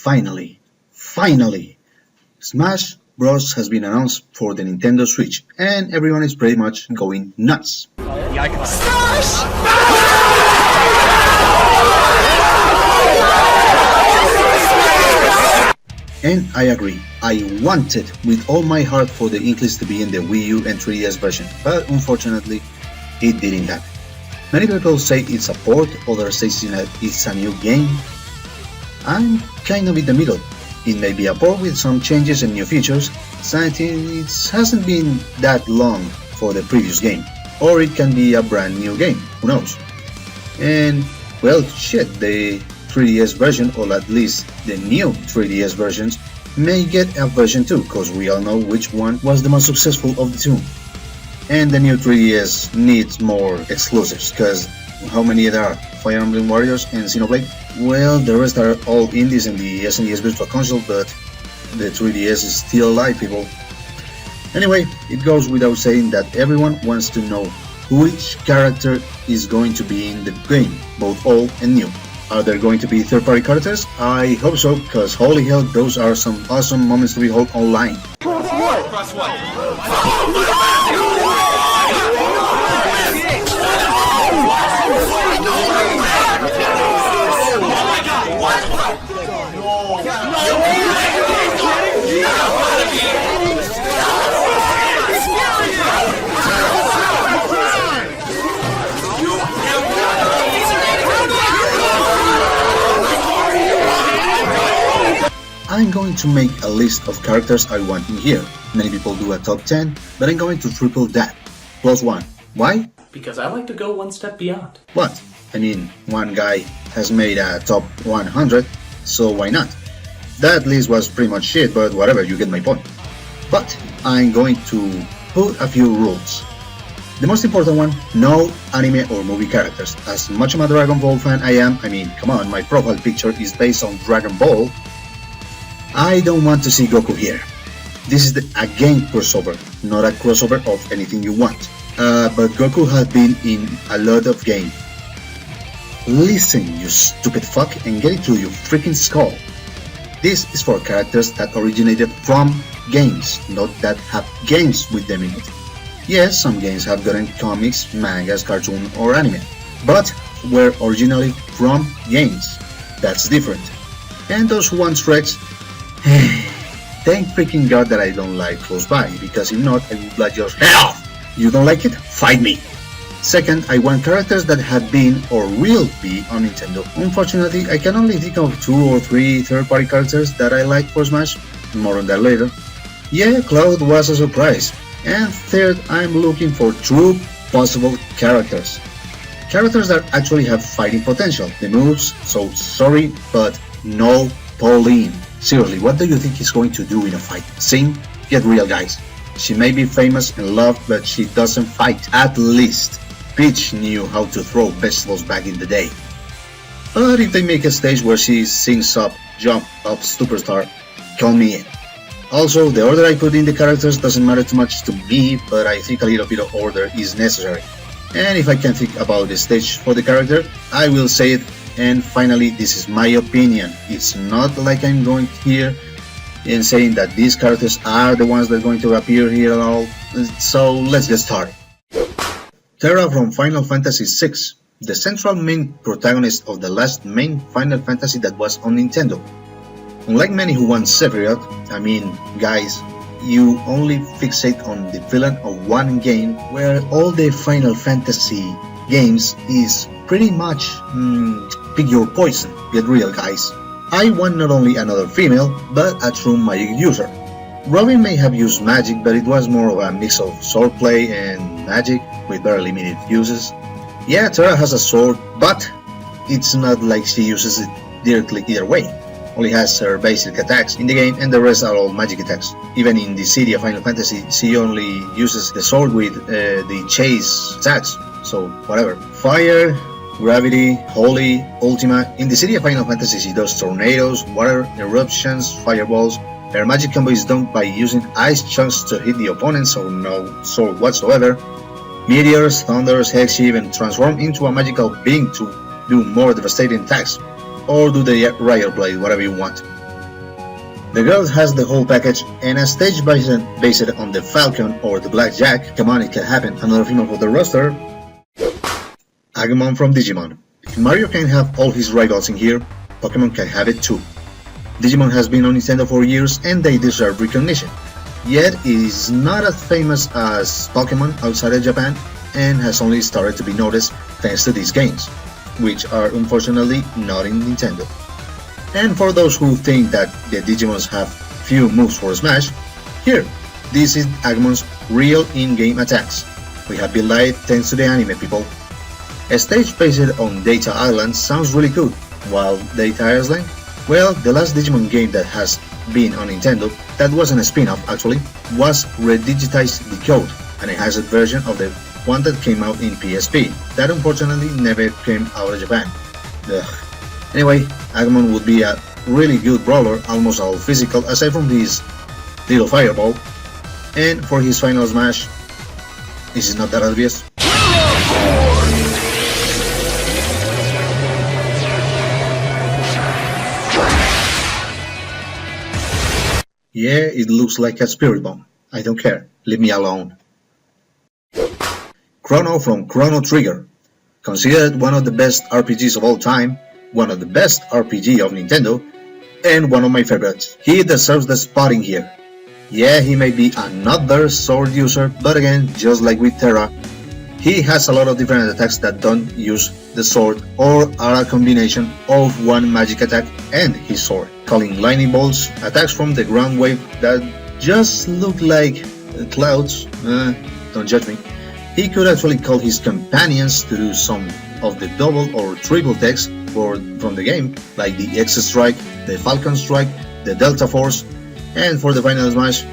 Finally, Smash Bros. Has been announced for the Nintendo Switch, and everyone is pretty much going nuts. And I agree, I wanted with all my heart for the Inklings to be in the Wii U and 3DS version, but unfortunately, it didn't happen. Many people say it's a port, others say it's a new game. I'm kind of in the middle. It may be a port with some changes and new features, since it hasn't been that long for the previous game. Or it can be a brand new game, who knows. And, well, shit, the 3DS version, or at least the new 3DS versions, may get a version 2, cause we all know which one was the most successful of the two. And the new 3DS needs more exclusives, cause how many there are? Fire Emblem Warriors and Xenoblade? Well, the rest are all indies in the SNES Virtual Console, but the 3DS is still alive, people. Anyway, it goes without saying that everyone wants to know which character is going to be in the game, both old and new. Are there going to be third-party characters? I hope so, cause holy hell, those are some awesome moments to behold online. Cross what? I'm going to make a list of characters I want in here. Many people do a top 10, but I'm going to triple that. Plus 1. Why? Because I like to go one step beyond. What? I mean, one guy has made a top 100, so why not? That list was pretty much shit, but whatever, you get my point. But I'm going to put a few rules. The most important one, no anime or movie characters. As much of a Dragon Ball fan I am, I mean, come on, my profile picture is based on Dragon Ball. I don't want to see Goku here. This is a game crossover, not a crossover of anything you want. But Goku has been in a lot of games. Listen, you stupid fuck, and get it to your freaking skull. This is for characters that originated from games, not that have games with them in it. Yes, some games have gotten comics, mangas, cartoon, or anime, but were originally from games. That's different. And those who want Shreks, thank freaking God that I don't like Close By, because if not, I would blood your head off! You don't like it? Fight me! Second, I want characters that have been or will be on Nintendo. Unfortunately, I can only think of 2 or 3 third-party characters that I like for Smash. More on that later. Yeah, Cloud was a surprise. And third, I'm looking for true possible characters. Characters that actually have fighting potential. The moves, so sorry, but no Pauline. Seriously, what do you think he's going to do in a fight? Sing? Get real, guys. She may be famous and loved, but she doesn't fight. At least, Peach knew how to throw vegetables back in the day. But if they make a stage where she sings up, jump up superstar, call me in. Also, the order I put in the characters doesn't matter too much to me, but I think a little bit of order is necessary. And if I can think about the stage for the character, I will say it. And finally, this is my opinion. It's not like I'm going here and saying that these characters are the ones that are going to appear here at all. So let's get started. Terra from Final Fantasy VI, the central main protagonist of the last main Final Fantasy that was on Nintendo. Unlike many who want Sephiroth, I mean, guys, you only fixate on the villain of one game, where all the Final Fantasy games is pretty much pick your poison. Get real, guys. I want not only another female, but a true magic user. Robin may have used magic, but it was more of a mix of swordplay and magic with very limited uses. Yeah, Terra has a sword, but it's not like she uses it directly either way. Only has her basic attacks in the game, and the rest are all magic attacks. Even in the city of Final Fantasy, she only uses the sword with the chase attacks, so whatever. Fire, gravity, holy, ultima. In the city of Final Fantasy, she does tornadoes, water, eruptions, fireballs. Her magic combo is done by using ice chunks to hit the opponents, or no sword whatsoever. Meteors, thunders, hex, she even transform into a magical being to do more devastating attacks. Or do the Riot Blade, whatever you want. The girl has the whole package, and a stage based on the Falcon or the Blackjack, come on, it can happen, another female for the roster, Agumon from Digimon. If Mario can have all his rivals in here, Pokemon can have it too. Digimon has been on Nintendo for years and they deserve recognition, yet it is not as famous as Pokemon outside of Japan and has only started to be noticed thanks to these games, which are unfortunately not in Nintendo. And for those who think that the Digimons have few moves for Smash, here, this is Agumon's real in-game attacks. We have been live thanks to the anime, people. A stage based on Data Island sounds really good, while Data Island? Well, the last Digimon game that has been on Nintendo, that wasn't a spin-off actually, was Redigitized Decode, an enhanced version of the one that came out in PSP, that unfortunately never came out of Japan. Ugh. Anyway, Agumon would be a really good brawler, almost all physical aside from his little fireball, and for his final smash, this is not that obvious. Yeah, it looks like a spirit bomb. I don't care, leave me alone. Chrono from Chrono Trigger. Considered one of the best RPGs of all time, one of the best RPG of Nintendo, and one of my favorites. He deserves the spot in here. Yeah, he may be another sword user, but again, just like with Terra, he has a lot of different attacks that don't use the sword or are a combination of one magic attack and his sword, calling lightning bolts, attacks from the ground wave that just look like clouds, don't judge me. He could actually call his companions to do some of the double or triple attacks from the game, like the X Strike, the Falcon Strike, the Delta Force, and for the final smash,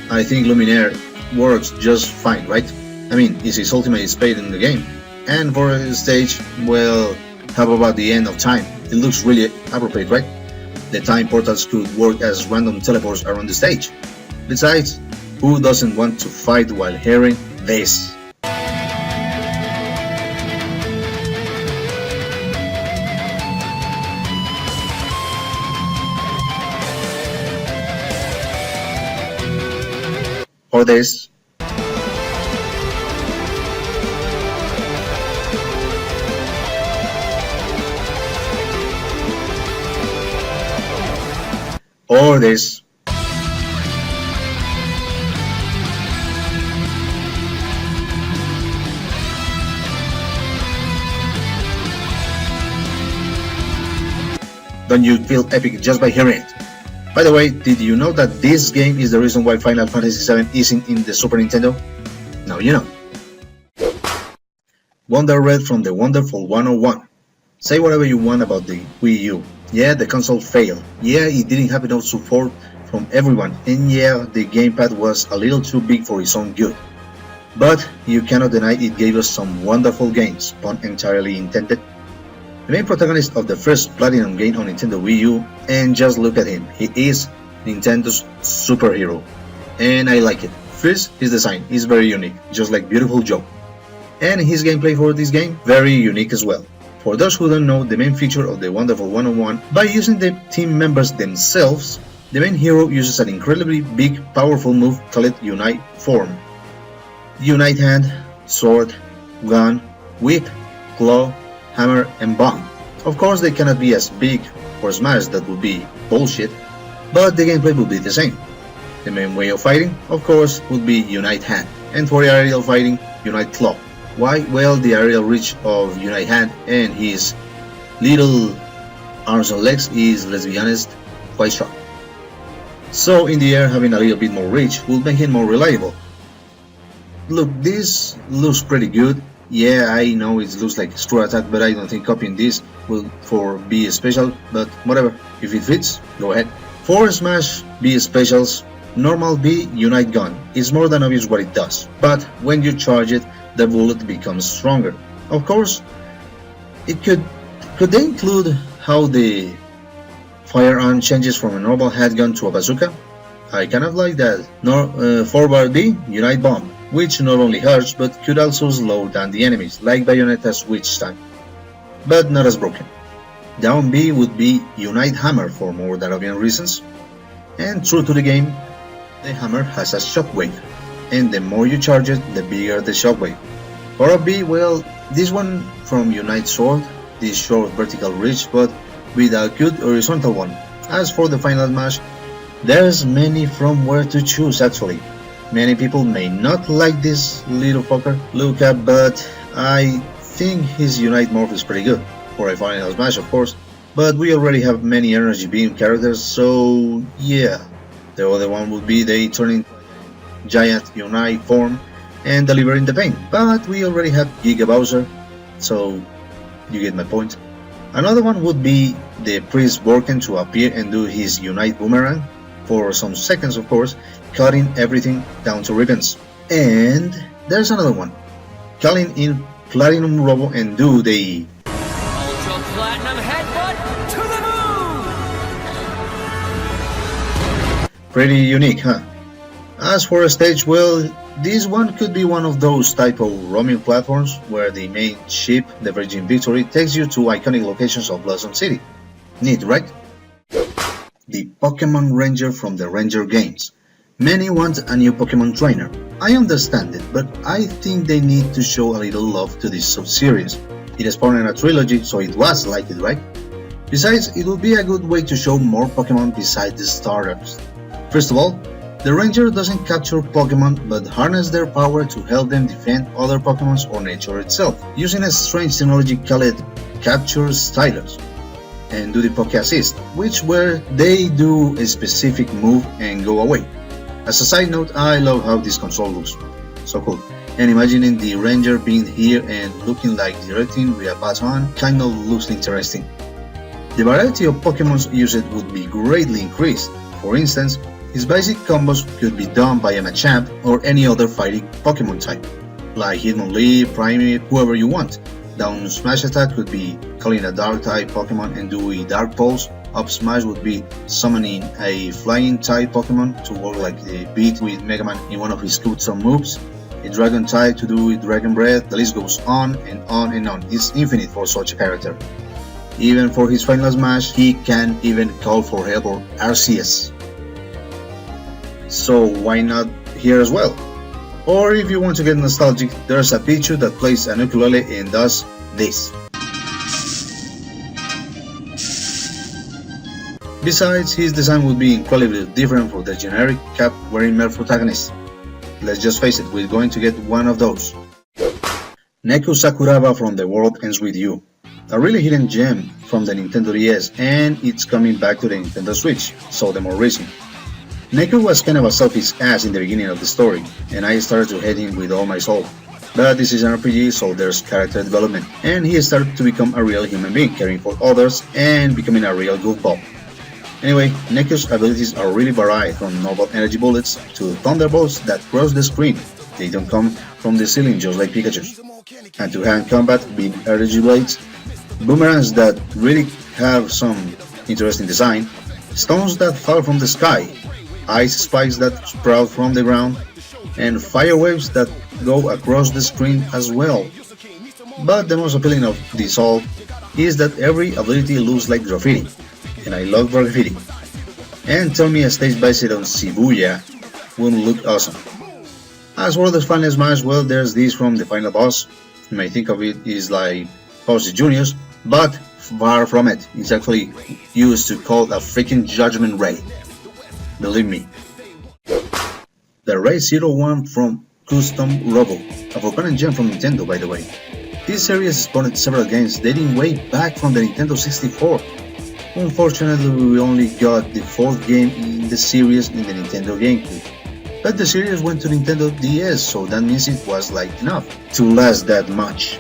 I think Luminaire works just fine, right? I mean, it's his ultimate spade in the game. And for the stage, well, how about the end of time? It looks really appropriate, right? The time portals could work as random teleports around the stage. Besides, who doesn't want to fight while hearing this? Or this. Or this. Don't you feel epic just by hearing it? By the way, did you know that this game is the reason why Final Fantasy VII isn't in the Super Nintendo? Now you know. Wonder Red from the Wonderful 101. Say whatever you want about the Wii U. Yeah, the console failed. Yeah, it didn't have enough support from everyone. And yeah, the gamepad was a little too big for its own good. But you cannot deny it gave us some wonderful games, pun entirely intended. The main protagonist of the first Platinum game on Nintendo Wii U, and just look at him, he is Nintendo's superhero. And I like it. First, his design is very unique, just like Beautiful Joe. And his gameplay for this game, very unique as well. For those who don't know the main feature of the Wonderful 101, by using the team members themselves, the main hero uses an incredibly big, powerful move called Unite Form. Unite Hand, Sword, Gun, Whip, Claw, Hammer, and Bomb. Of course, they cannot be as big for Smash, that would be bullshit, but the gameplay would be the same. The main way of fighting, of course, would be Unite Hand, and for the aerial fighting, Unite Claw. Why? Well, the aerial reach of Unite Hand and his little arms and legs is, let's be honest, quite strong. So in the air, having a little bit more reach will make him more reliable. Look, this looks pretty good. Yeah, I know it looks like Screw Attack, but I don't think copying this will be special, but whatever, if it fits, go ahead. For Smash B specials, normal B Unite Gun is more than obvious what it does, but when you charge it, the bullet becomes stronger. Of course, could they include how the firearm changes from a normal handgun to a bazooka? I kind of like that. Forward B Unite Bomb, which not only hurts but could also slow down the enemies, like Bayonetta's Witch Time, but not as broken. Down B would be Unite Hammer for more than obvious reasons. And true to the game, the hammer has a shockwave, and the more you charge it, the bigger the shockwave. Power up B, well, this one from Unite Sword, this short vertical reach but with a good horizontal one. As for the final smash, there's many from where to choose actually. Many people may not like this little fucker look at, but I think his Unite morph is pretty good, for a final smash of course, but we already have many energy beam characters, so yeah. The other one would be they turning giant Unite form and delivering the pain, but we already have Giga Bowser, so you get my point. Another one would be the Priest Borken to appear and do his Unite Boomerang, for some seconds of course, cutting everything down to ribbons. And there's another one, calling in Platinum Robo and do the Ultra Platinum Headbutt to the moon! Pretty unique, huh? As for a stage, well, this one could be one of those type of roaming platforms where the main ship, the Virgin Victory, takes you to iconic locations of Blossom City. Neat, right? The Pokemon Ranger from the Ranger games. Many want a new Pokemon trainer. I understand it, but I think they need to show a little love to this sub-series. It spawned in a trilogy, so it was like it, right? Besides, it would be a good way to show more Pokemon besides the starters. First of all, the Ranger doesn't capture Pokemon but harness their power to help them defend other Pokemon or nature itself, using a strange technology called Capture Stylus, and do the Poke Assist, which where they do a specific move and go away. As a side note, I love how this control looks, so cool, and imagining the Ranger being here and looking like directing with a baton kind of looks interesting. The variety of Pokemon used would be greatly increased. For instance, his basic combos could be done by a Machamp or any other fighting Pokemon type, like Hitmonlee, Primeape, whoever you want. Down smash attack could be calling a dark type Pokemon and do a dark pulse. Up smash would be summoning a flying type Pokemon to work like the beat with Mega Man in one of his custom moves. A dragon type to do with Dragon Breath. The list goes on and on and on. It's infinite for such a character. Even for his final smash, he can even call for help or RCS. So why not here as well? Or if you want to get nostalgic, there's a Pichu that plays an ukulele and does this. Besides, his design would be incredibly different from the generic cap-wearing male protagonist. Let's just face it, we're going to get one of those. Neko Sakuraba from The World Ends With You. A really hidden gem from the Nintendo DS, and it's coming back to the Nintendo Switch, so the more reason. Neko was kind of a selfish ass in the beginning of the story, and I started to hate him with all my soul. But this is an RPG, so there's character development, and he started to become a real human being, caring for others and becoming a real goofball. Anyway, Neko's abilities are really varied, from normal energy bullets to thunderbolts that cross the screen. They don't come from the ceiling just like Pikachu's. Hand-to-hand combat, big energy blades, boomerangs that really have some interesting design, stones that fall from the sky, ice spikes that sprout from the ground, and fire waves that go across the screen as well. But the most appealing of this all is that every ability looks like graffiti, and I love graffiti. And tell me a stage based on Shibuya wouldn't look awesome. As for the final smash, well, there's this from the final boss. You may think of it as like Bowser Jr.'s, but far from it. It's actually used to call a freaking Judgment Ray. Believe me. The Ray 01 from Custom Robo, a forgotten gem from Nintendo by the way. This series spawned several games dating way back from the Nintendo 64. Unfortunately, we only got the 4th game in the series in the Nintendo GameCube. But the series went to Nintendo DS, so that means it was like enough to last that much.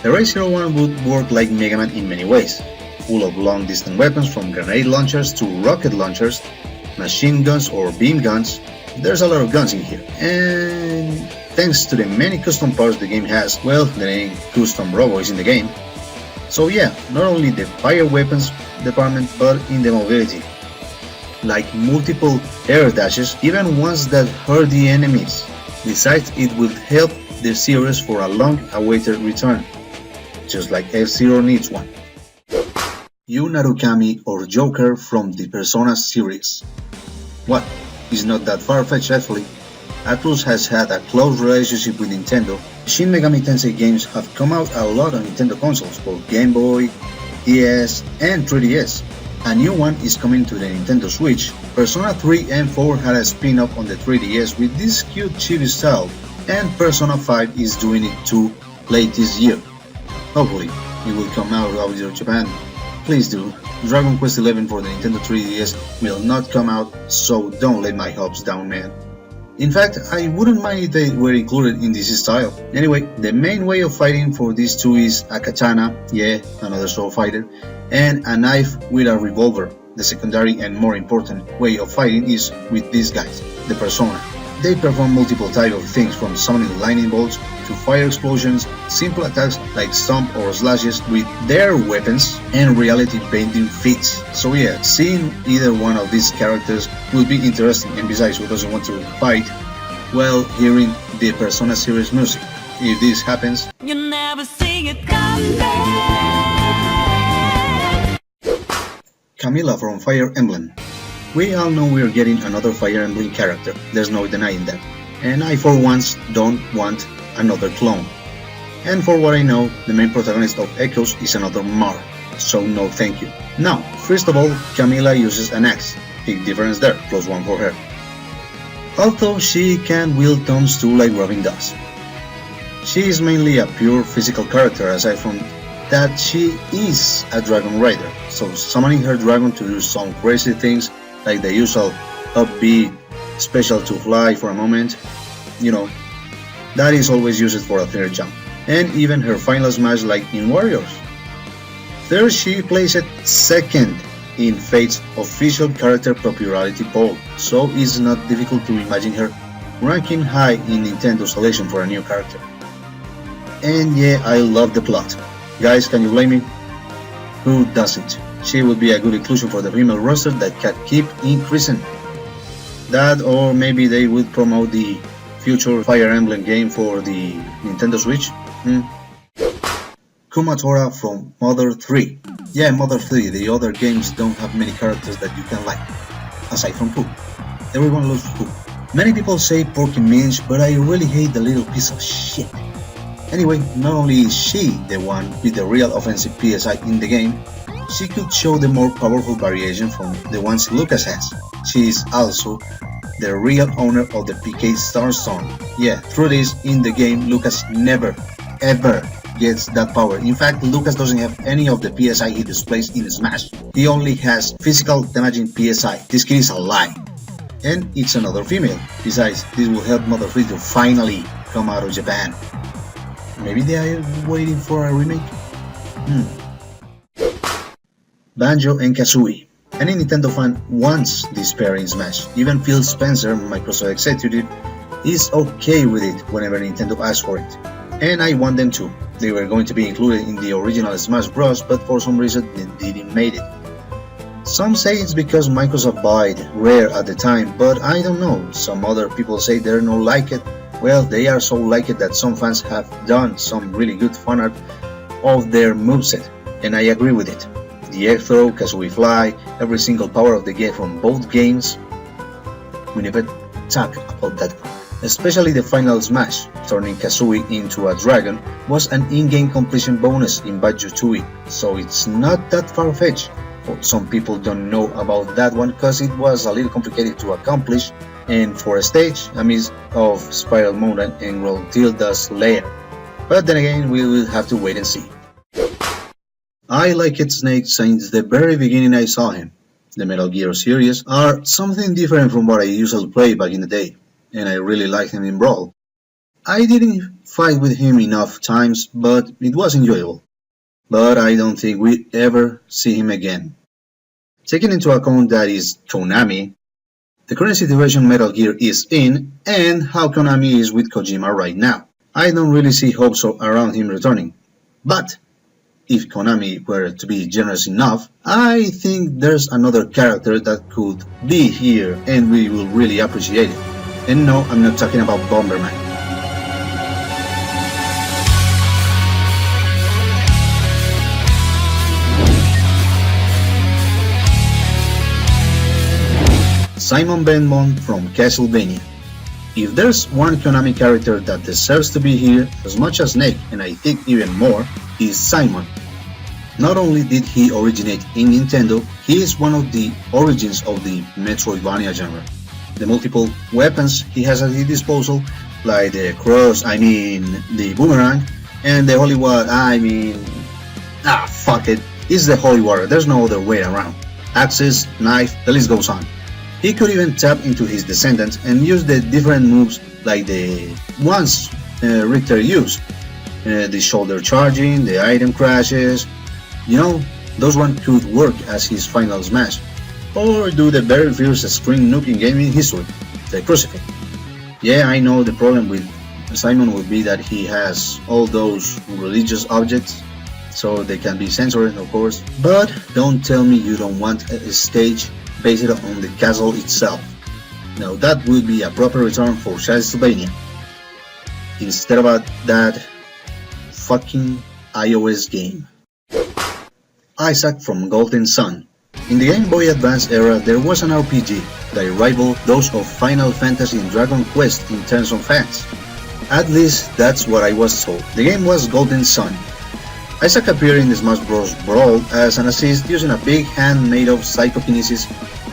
The Ray 01 would work like Mega Man in many ways, full of long distance weapons from grenade launchers to rocket launchers, machine guns or beam guns. There's a lot of guns in here, and thanks to the many custom parts the game has, well, the name Custom Robo is in the game. So yeah, not only the fire weapons department, but in the mobility, like multiple air dashes, even ones that hurt the enemies. Besides, it will help the series for a long-awaited return, just like F-Zero needs one. Yu Narukami or Joker from the Persona series. What? It's not that far-fetched actually. Atlus has had a close relationship with Nintendo. Shin Megami Tensei games have come out a lot on Nintendo consoles, both Game Boy, DS, and 3DS. A new one is coming to the Nintendo Switch. Persona 3 and 4 had a spin-off on the 3DS with this cute chibi style, and Persona 5 is doing it too late this year. Hopefully, it will come out of Japan. Please do. Dragon Quest XI for the Nintendo 3DS will not come out, so don't let my hopes down, man. In fact, I wouldn't mind if they were included in this style. Anyway, the main way of fighting for these two is a katana, yeah, another sword fighter, and a knife with a revolver. The secondary and more important way of fighting is with these guys, the Persona. They perform multiple types of things from summoning lightning bolts to fire explosions, simple attacks like stomp or slashes with their weapons, and reality-bending feats. So yeah, seeing either one of these characters will be interesting, and besides, who doesn't want to fight? Well, hearing the Persona series music. If this happens, You never see it come back. Camilla from Fire Emblem. We all know we're getting another Fire Emblem character, there's no denying that. And I for once don't want another clone. And for what I know, the main protagonist of Echoes is another Mar, so no thank you. Now, first of all, Camilla uses an axe, big difference there, +1 for her. Although she can wield thumbs too like Robin does. She is mainly a pure physical character aside from that she is a dragon rider, so summoning her dragon to do some crazy things like the usual upbeat, special to fly for a moment, you know, that is always used for a third jump, and even her final smash like in Warriors. Third, she placed second in Fate's official character popularity poll, so it's not difficult to imagine her ranking high in Nintendo's selection for a new character. And yeah, I love the plot. Guys, can you blame me? Who doesn't? She would be a good inclusion for the female roster that can keep increasing. That, or maybe they would promote the future Fire Emblem game for the Nintendo Switch. Kumatora from Mother 3. Yeah, Mother 3, the other games don't have many characters that you can like, aside from Pooh. Everyone loves Pooh. Many people say Porky Minch, but I really hate the little piece of shit. Anyway, not only is she the one with the real offensive PSI in the game, she could show the more powerful variation from the ones Lucas has. She is also the real owner of the PK Starstone. Yeah, through this, in the game, Lucas never, ever gets that power. In fact, Lucas doesn't have any of the PSI he displays in Smash. He only has physical damaging PSI. This kid is a lie. And it's another female. Besides, this will help Mother 3 to finally come out of Japan. Maybe they are waiting for a remake? Banjo and Kazooie. Any Nintendo fan wants this pair in Smash. Even Phil Spencer, Microsoft executive, is okay with it whenever Nintendo asks for it. And I want them to. They were going to be included in the original Smash Bros, but for some reason they didn't make it. Some say it's because Microsoft bought Rare at the time, but I don't know. Some other people say they're not like it. Well, they are so like it that some fans have done some really good fan art of their moveset, and I agree with it. The egg throw, Kazooie fly, every single power of the game from both games. We never talk about that one. Especially the final smash, turning Kazooie into a dragon, was an in-game completion bonus in Banjo-Tooie, so it's not that far-fetched. But some people don't know about that one because it was a little complicated to accomplish, and for a stage, a mix of Spiral Mountain and Gruntilda's Lair. But then again, we will have to wait and see. I liked Snake since the very beginning I saw him. The Metal Gear series are something different from what I usually play back in the day, and I really liked him in Brawl. I didn't fight with him enough times, but it was enjoyable. But I don't think we'd ever see him again. Taking into account that is Konami, the current situation Metal Gear is in, and how Konami is with Kojima right now, I don't really see hopes around him returning. But if Konami were to be generous enough, I think there's another character that could be here and we will really appreciate it. And no, I'm not talking about Bomberman. Simon Belmont from Castlevania. If there's one Konami character that deserves to be here as much as Snake, and I think even more, is Simon. Not only did he originate in Nintendo, he is one of the origins of the Metroidvania genre. The multiple weapons he has at his disposal, like the cross, the boomerang, and the holy water, fuck it, it's the holy water, there's no other way around. Axes, knife, the list goes on. He could even tap into his descendants and use the different moves like the ones Richter used. The shoulder charging, the item crashes, those one could work as his final smash. Or do the very first screen nuke in gaming history, the crucifix. Yeah, I know the problem with Simon would be that he has all those religious objects, so they can be censored, of course. But don't tell me you don't want a stage based on the castle itself. Now that would be a proper return for Castlevania. Instead of that fucking iOS game. Isaac from Golden Sun. In the Game Boy Advance era, there was an RPG that rivaled those of Final Fantasy and Dragon Quest in terms of fans. At least that's what I was told. The game was Golden Sun. Isaac appeared in Smash Bros. Brawl as an assist using a big hand made of psychokinesis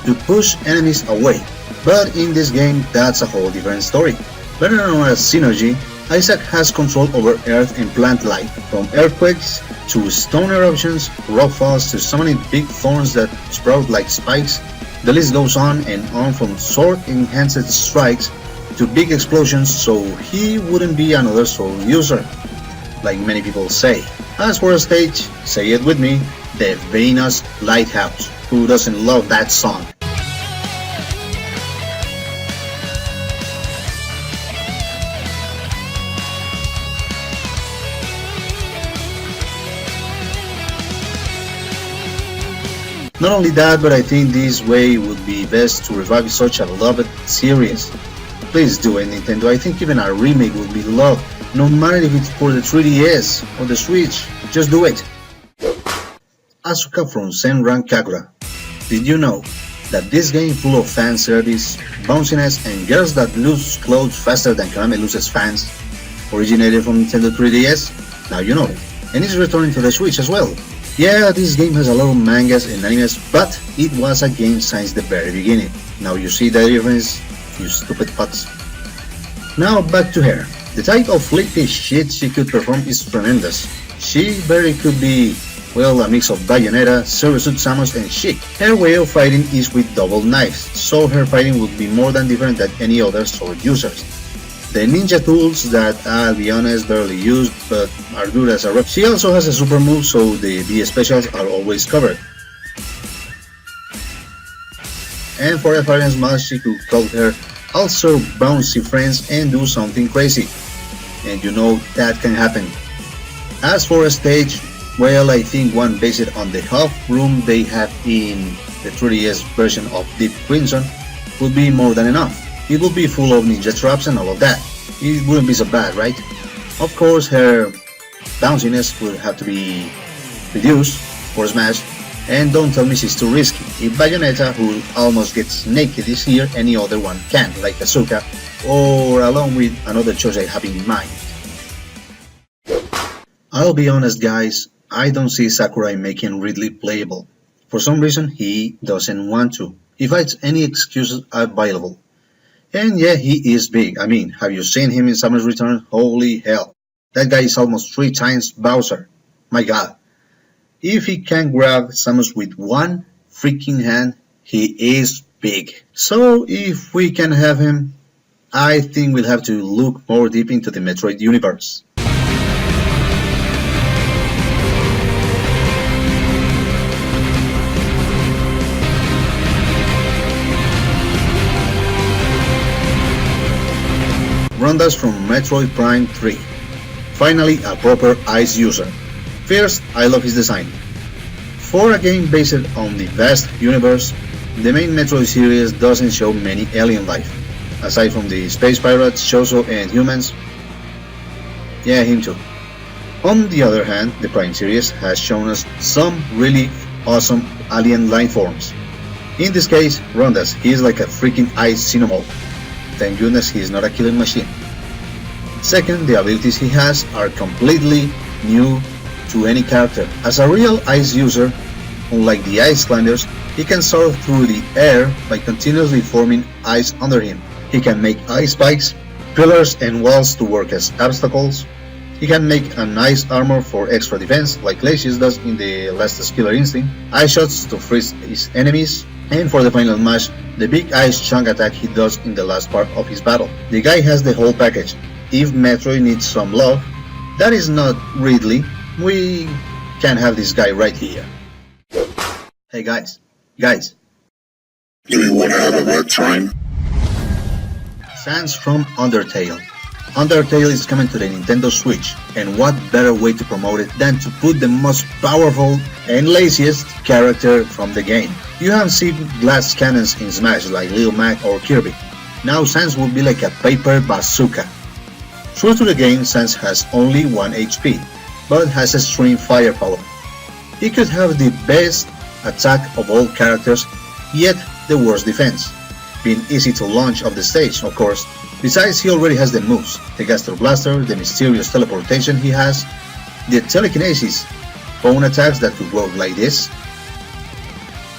to push enemies away. But in this game, that's a whole different story. Better known as Synergy, Isaac has control over earth and plant life, from earthquakes to stone eruptions, rock falls to summoning big thorns that sprout like spikes. The list goes on and on, from sword-enhanced strikes to big explosions, so he wouldn't be another soul user, like many people say. As for a stage, say it with me, the Venus Lighthouse. Who doesn't love that song? Not only that, but I think this way would be best to revive such a loved series. Please do it, Nintendo. I think even a remake would be loved, no matter if it's for the 3DS or the Switch. Just do it. Asuka from Senran Kagura. Did you know that this game full of fan service, bounciness, and girls that lose clothes faster than Konami loses fans originated from Nintendo 3DS? Now you know it. And it's returning to the Switch as well. Yeah, this game has a lot of mangas and animes, but it was a game since the very beginning. Now you see the difference, you stupid fucks. Now back to her. The type of flippy shit she could perform is tremendous. She very could be, well, a mix of Bayonetta, Zero Suit Samus, and Chic. Her way of fighting is with double knives, so her fighting would be more than different than any other sword users. The ninja tools that, I'll be honest, barely used, but are good as a rep. She also has a super move, so the B specials are always covered. And for a fighting smash, she could call her also bouncy friends and do something crazy. And you know that can happen. As for a stage, well, I think one based on the half room they have in the 3DS version of Deep Crimson would be more than enough. It would be full of ninja traps and all of that. It wouldn't be so bad, right? Of course, her bounciness would have to be reduced for Smash, and don't tell me she's too risky. If Bayonetta, who almost gets naked, is here, any other one can, like Asuka, or along with another choice I have in mind. I'll be honest, guys, I don't see Sakurai making Ridley playable. For some reason, he doesn't want to. He fights any excuses available. And yeah, he is big. I mean, have you seen him in Samus Return? Holy hell. That guy is almost 3 times Bowser. My god. If he can grab Samus with one freaking hand, he is big. So if we can have him, I think we'll have to look more deep into the Metroid universe. Rondas from Metroid Prime 3. Finally, a proper Ice user. First, I love his design. For a game based on the vast universe, the main Metroid series doesn't show many alien life. Aside from the space pirates, Shoso, and humans. Yeah, him too. On the other hand, the Prime series has shown us some really awesome alien life forms. In this case, Rondas, he is like a freaking ice cinnamon. Thank goodness he is not a killing machine. Second, the abilities he has are completely new to any character. As a real ice user, unlike the ice climbers, he can soar through the air by continuously forming ice under him. He can make ice spikes, pillars and walls to work as obstacles. He can make an ice armor for extra defense, like Glacius does in the Last Killer Instinct, ice shots to freeze his enemies, and for the final match, the big ice chunk attack he does in the last part of his battle. The guy has the whole package. If Metroid needs some love, that is not Ridley, we can have this guy right here. Hey guys. Do you want to have a good time? Sans from Undertale. Undertale is coming to the Nintendo Switch, and what better way to promote it than to put the most powerful and laziest character from the game. You have seen glass cannons in Smash like Lil Mac or Kirby. Now Sans will be like a paper bazooka. True to the game, Sans has only 1 HP, but has extreme firepower. He could have the best attack of all characters, yet the worst defense, being easy to launch off the stage, of course. Besides, he already has the moves, the Gaster Blaster, the mysterious teleportation he has, the telekinesis, bone attacks that could work like this.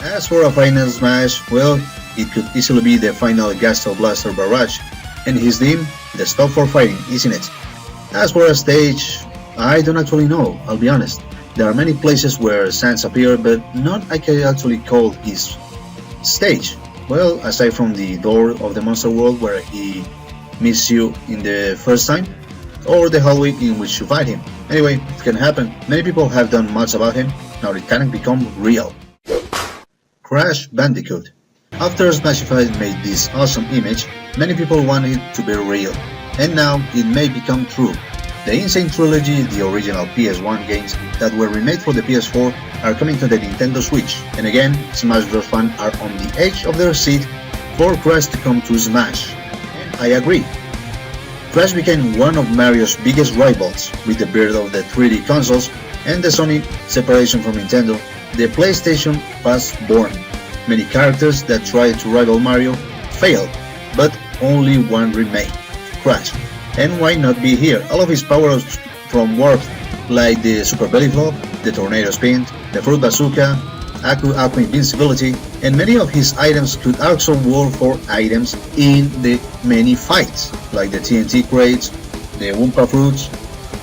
As for a final smash, well, it could easily be the final Gaster Blaster barrage, and his theme, the stop for fighting, isn't it? As for a stage, I don't actually know, I'll be honest. There are many places where Sans appear, but not I can actually call his stage. Well, aside from the door of the monster world where he meets you in the first time, or the hallway in which you fight him. Anyway, it can happen. Many people have done much about him, now it can become real. Crash Bandicoot. After Smashify made this awesome image, many people want it to be real, and now it may become true. The Insane Trilogy, the original PS1 games that were remade for the PS4, are coming to the Nintendo Switch, and again, Smash Bros. Fans are on the edge of their seat for Crash to come to Smash. And I agree. Crash became one of Mario's biggest rivals. With the birth of the 3D consoles and the Sony separation from Nintendo, the PlayStation was born. Many characters that tried to rival Mario failed, but only one remained, Crash. And why not be here? All of his powers from Warp, like the Super Belly Flop, the Tornado Spin, the Fruit Bazooka, Aku Invincibility, and many of his items could also work for items in the many fights, like the TNT crates, the Wumpa Fruits.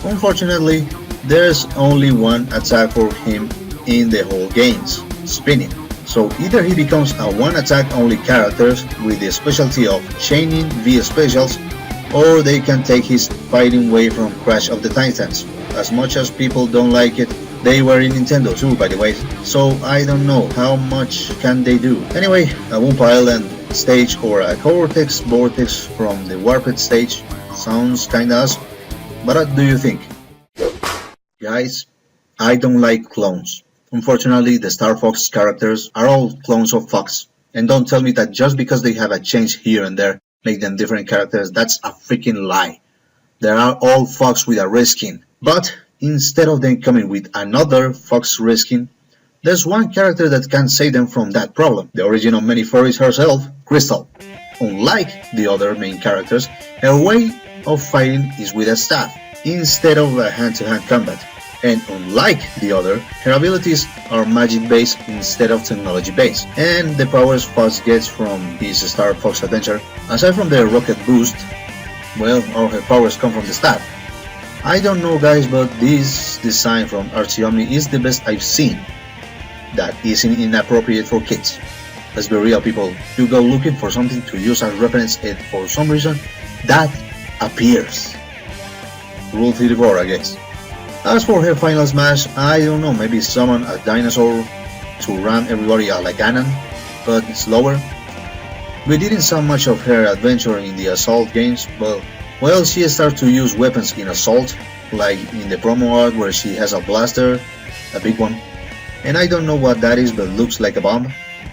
Unfortunately, there's only one attack for him in the whole games, spinning. So either he becomes a one attack only character with the specialty of chaining V specials, or they can take his fighting way from Crash of the Titans. As much as people don't like it, they were in Nintendo too, by the way, so I don't know how much can they do. Anyway, a Wumpa Island stage or a Cortex Vortex from the Warped stage sounds kinda awesome. But what do you think? Guys, I don't like clones. Unfortunately, the Star Fox characters are all clones of Fox. And don't tell me that just because they have a change here and there, make them different characters, that's a freaking lie. They are all Fox with a reskin. But instead of them coming with another Fox reskin, there's one character that can save them from that problem. The original Many Furries herself, Crystal. Unlike the other main characters, her way of fighting is with a staff, instead of a hand-to-hand combat. And unlike the other, her abilities are magic-based instead of technology-based. And the powers Fox gets from his Star Fox adventure, aside from the rocket boost, well, all her powers come from the staff. I don't know guys, but this design from Archie Omni is the best I've seen that isn't inappropriate for kids. Let's be real people, you go looking for something to use as reference and for some reason, that appears. Rule 34 I guess. As for her final smash, I don't know, maybe summon a dinosaur to ram everybody like Ganon, but slower. We didn't saw much of her adventure in the Assault games, but well, she starts to use weapons in Assault, like in the promo art where she has a blaster, a big one. And I don't know what that is, but looks like a bomb.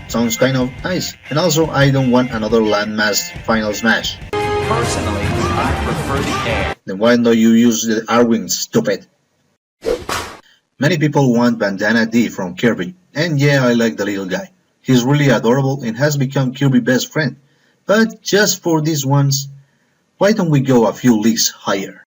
Sounds kind of nice. And also, I don't want another landmass final smash. Personally, I prefer the air. Then why don't you use the Arwing, stupid? Many people want Bandana D from Kirby, and yeah, I like the little guy. He's really adorable and has become Kirby's best friend. But just for these ones, why don't we go a few leagues higher?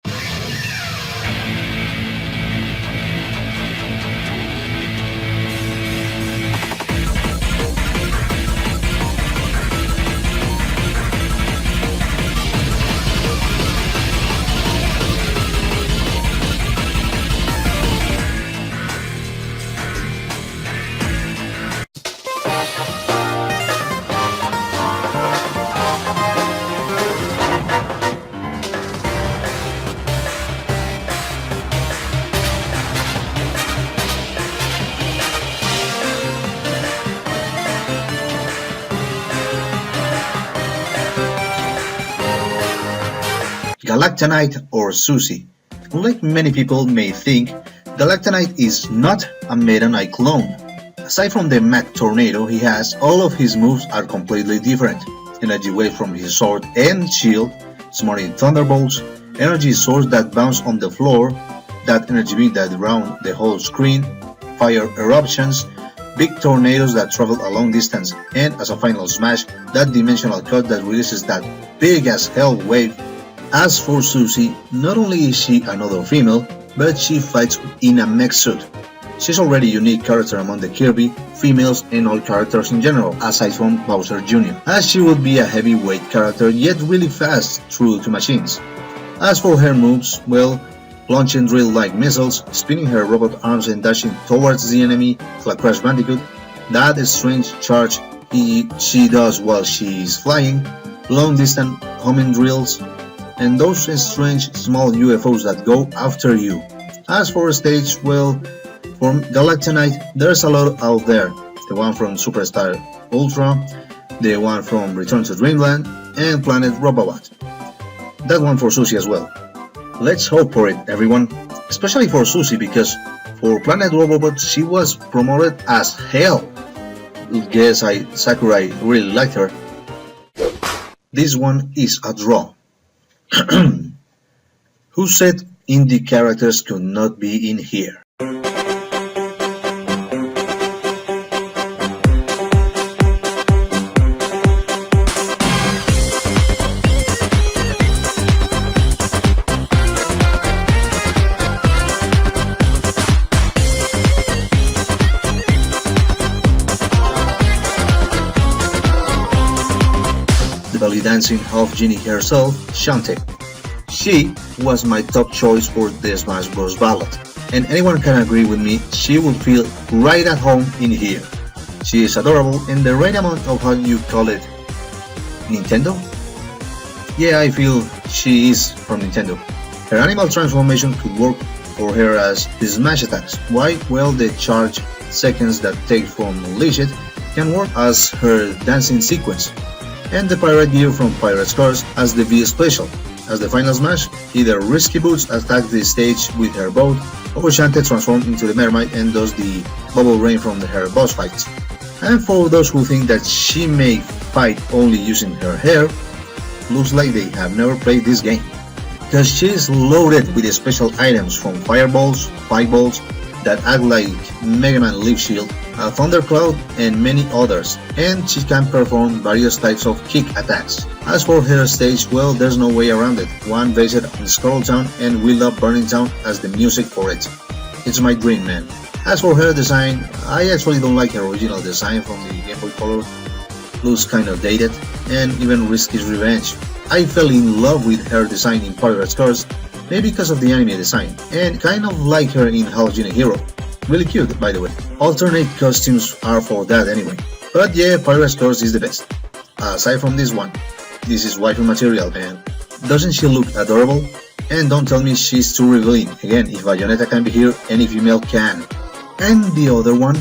Galactonite or Susie. Like many people may think, Galactonite is not a Meta Knight clone. Aside from the Mach Tornado he has, all of his moves are completely different. Energy wave from his sword and shield, summoning thunderbolts, energy swords that bounce on the floor, that energy beam that round the whole screen, fire eruptions, big tornadoes that travel a long distance, and as a final smash, that dimensional cut that releases that big as hell wave. As for Susie, not only is she another female, but she fights in a mech suit. She's already a unique character among the Kirby, females, and all characters in general, aside from Bowser Jr., as she would be a heavyweight character yet really fast, true to machines. As for her moves, well, launching drill-like missiles, spinning her robot arms and dashing towards the enemy like Crash Bandicoot, that strange charge she does while she is flying, long-distance homing drills, and those strange small UFOs that go after you. As for stage, well, for Galactonite, there's a lot out there. The one from Superstar Ultra, the one from Return to Dreamland, and Planet Robobot. That one for Susie as well. Let's hope for it, everyone. Especially for Susie, because for Planet Robobot she was promoted as hell. Guess Sakurai really liked her. This one is a draw. Who said indie characters could not be in here? The belly dancing half genie herself, Shantae. She was my top choice for the Smash Bros. Ballot, and anyone can agree with me, she would feel right at home in here. She is adorable and the right amount of how you call it, Nintendo? Yeah, I feel she is from Nintendo. Her animal transformation could work for her as the smash attacks. Why? Well, the charge seconds that take from Unleash It can work as her dancing sequence, and the pirate gear from Pirate's Curse as the V special. As the final smash, either Risky Boots attacks the stage with her boat, or Shantae transforms into the mermaid and does the bubble rain from her boss fights. And for those who think that she may fight only using her hair, looks like they have never played this game. Because she is loaded with special items from fireballs, fireballs that act like Mega Man Leaf Shield, a Thundercloud, and many others, and she can perform various types of kick attacks. As for her stage, well, there's no way around it. One based on Skull Town, and we love Burning Town as the music for it. It's my dream, man. As for her design, I actually don't like her original design from the Game Boy Color. Looks kind of dated, and even Risky's Revenge. I fell in love with her design in Pirate's Curse, maybe because of the anime design, and kind of like her in Half Genie Hero. Really cute, by the way. Alternate costumes are for that anyway. But yeah, Pirate's Curse is the best. Aside from this one, this is waifu material, man. Doesn't she look adorable? And don't tell me she's too revealing. Again, if Bayonetta can be here, any female can. And the other one?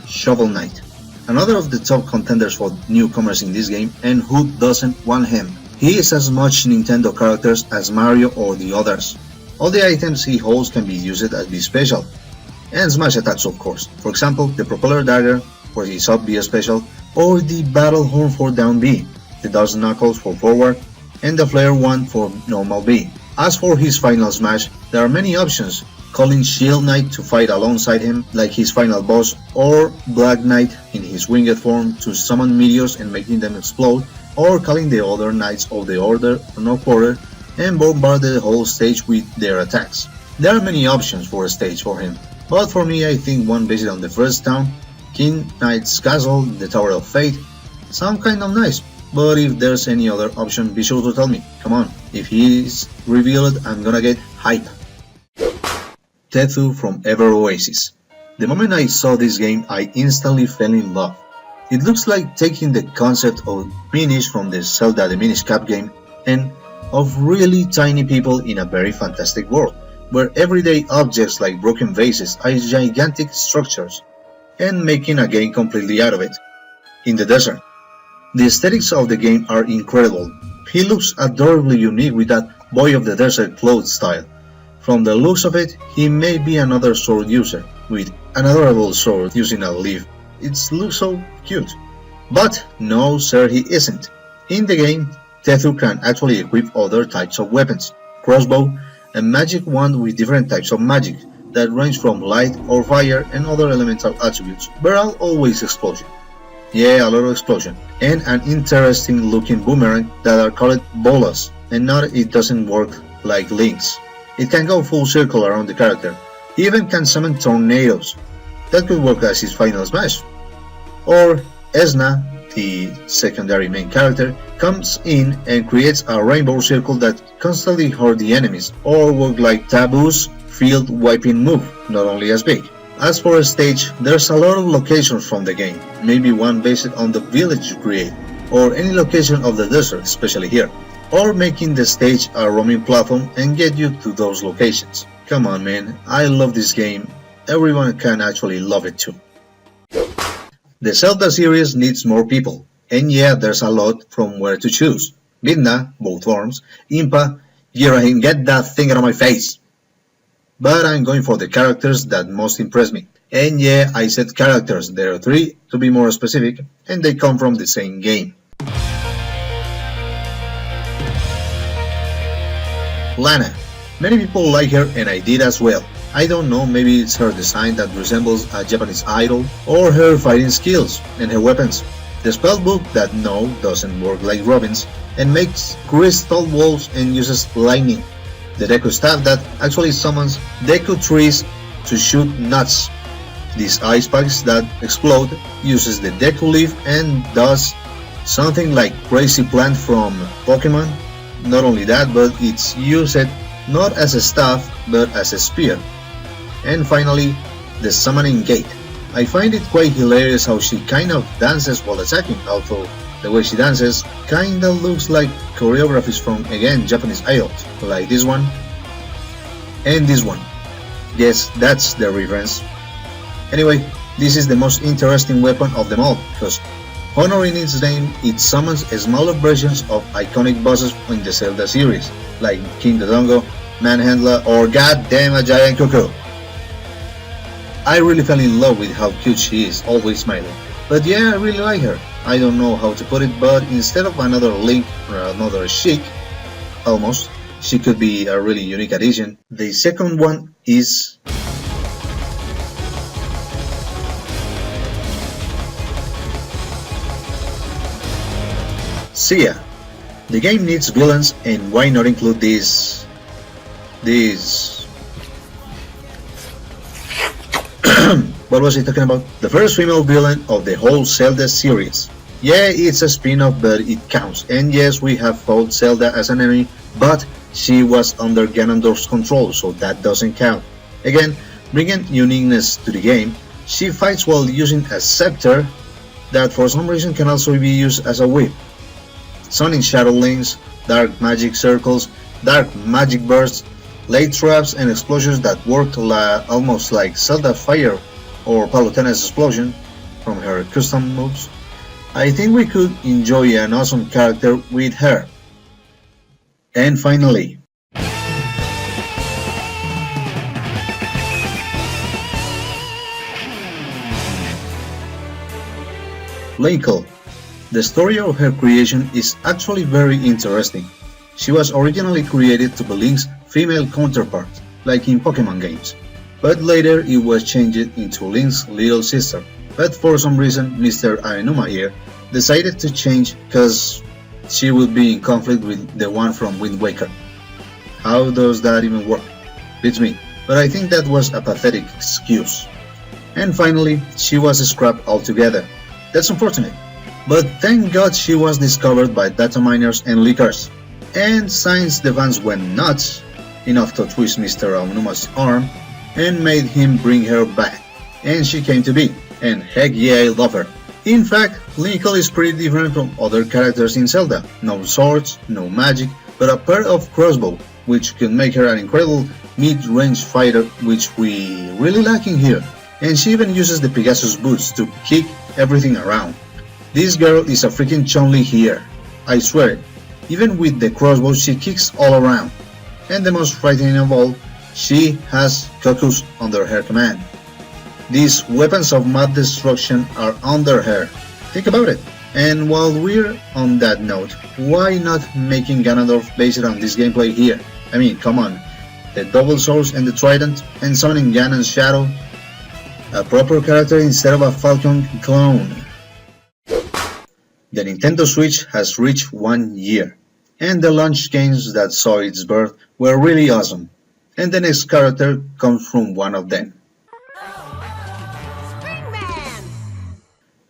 Shovel Knight. Another of the top contenders for newcomers in this game, and who doesn't want him? He is as much Nintendo characters as Mario or the others. All the items he holds can be used as B special, and smash attacks of course. For example, the propeller dagger for his up B special, or the battle horn for down B. the Dust Knuckles for forward, and the Flare one for normal being. As for his final smash, there are many options, calling Shield Knight to fight alongside him like his final boss, or Black Knight in his winged form to summon meteors and making them explode, or calling the other Knights of the Order of No Quarter and bombard the whole stage with their attacks. There are many options for a stage for him, but for me I think one based on the first town, King Knight's Castle, the Tower of Fate, sound kind of nice, but if there's any other option be sure to tell me, come on, if he is revealed I'm gonna get hype. Tethu from Ever Oasis. The moment I saw this game I instantly fell in love. It looks like taking the concept of Minish from the Zelda the Minish Cap game and of really tiny people in a very fantastic world, where everyday objects like broken vases are gigantic structures, and making a game completely out of it. In the desert. The aesthetics of the game are incredible. He looks adorably unique with that Boy of the Desert clothes style. From the looks of it, he may be another sword user, with an adorable sword using a leaf. It looks so cute. But no sir, he isn't. In the game, Tethu can actually equip other types of weapons, crossbow, a magic wand with different types of magic that range from light or fire and other elemental attributes, but are always explosion. Yeah, a lot of explosion. And an interesting looking boomerang that are called bolas, and not it doesn't work like Link's. It can go full circle around the character. He even can summon tornadoes. That could work as his final smash. Or Esna, the secondary main character, comes in and creates a rainbow circle that constantly hurt the enemies, or work like Taboo's field wiping move, not only as big. As for a stage, there's a lot of locations from the game, maybe one based on the village you create, or any location of the desert, especially here, or making the stage a roaming platform and get you to those locations. Come on man, I love this game, everyone can actually love it too. The Zelda series needs more people, and yeah, there's a lot from where to choose. Midna, both forms, Impa, Girahim, get that thing out of my face! But I'm going for the characters that most impress me. And yeah, I said characters, there are 3 to be more specific, and they come from the same game. Lana. Many people like her and I did as well. I don't know, maybe it's her design that resembles a Japanese idol, or her fighting skills and her weapons. The spellbook that no, doesn't work like Robin's, and makes crystal walls and uses lightning. The Deku staff that actually summons Deku trees to shoot nuts. These ice spikes that explode uses the Deku leaf and does something like Crazy Plant from Pokemon. Not only that, but it's used not as a staff but as a spear. And finally, the Summoning Gate. I find it quite hilarious how she kind of dances while attacking, although the way she dances kinda looks like choreographies from, again, Japanese idols, like this one and this one. Yes, that's the reference. Anyway, this is the most interesting weapon of them all, because honoring its name, it summons smaller versions of iconic bosses in the Zelda series, like King Dodongo, Manhandler, or goddamn a giant cuckoo. I really fell in love with how cute she is, always smiling. But yeah, I really like her. I don't know how to put it, but instead of another Link or another Sheik, almost, she could be a really unique addition. The second one is Sia. The game needs villains, and why not include this what was he talking about? The first female villain of the whole Zelda series. Yeah, it's a spin-off, but it counts. And yes, we have fought Zelda as an enemy, but she was under Ganondorf's control, so that doesn't count. Again, bringing uniqueness to the game, she fights while using a scepter that for some reason can also be used as a whip. Sonic Shadow Links, dark magic circles, dark magic bursts, late traps and explosions that work almost like Zelda Fire or Palutena's explosion from her custom moves. I think we could enjoy an awesome character with her. And finally, Linkle. The story of her creation is actually very interesting. She was originally created to be Link's female counterpart, like in Pokemon games, but later it was changed into Link's little sister. But for some reason, Mr. Aonuma here decided to change because she would be in conflict with the one from Wind Waker. How does that even work? Beats me, but I think that was a pathetic excuse. And finally, she was scrapped altogether. That's unfortunate. But thank God she was discovered by data miners and leakers. And since the fans went nuts, enough to twist Mr. Aonuma's arm and made him bring her back. And she came to be, and heck yeah, I love her. In fact, Linkle is pretty different from other characters in Zelda. No swords, no magic, but a pair of crossbow, which can make her an incredible mid-range fighter, which we really lack in here. And she even uses the Pegasus boots to kick everything around. This girl is a freaking Chun-Li here. I swear it. Even with the crossbow she kicks all around. And the most frightening of all, she has Kokus under her command. These weapons of mass destruction are under her. Think about it. And while we're on that note, why not making Ganondorf based on this gameplay here? I mean, come on. The double swords and the trident, and summoning Ganon's shadow. A proper character instead of a Falcon clone. The Nintendo Switch has reached 1 year, and the launch games that saw its birth were really awesome, and the next character comes from one of them.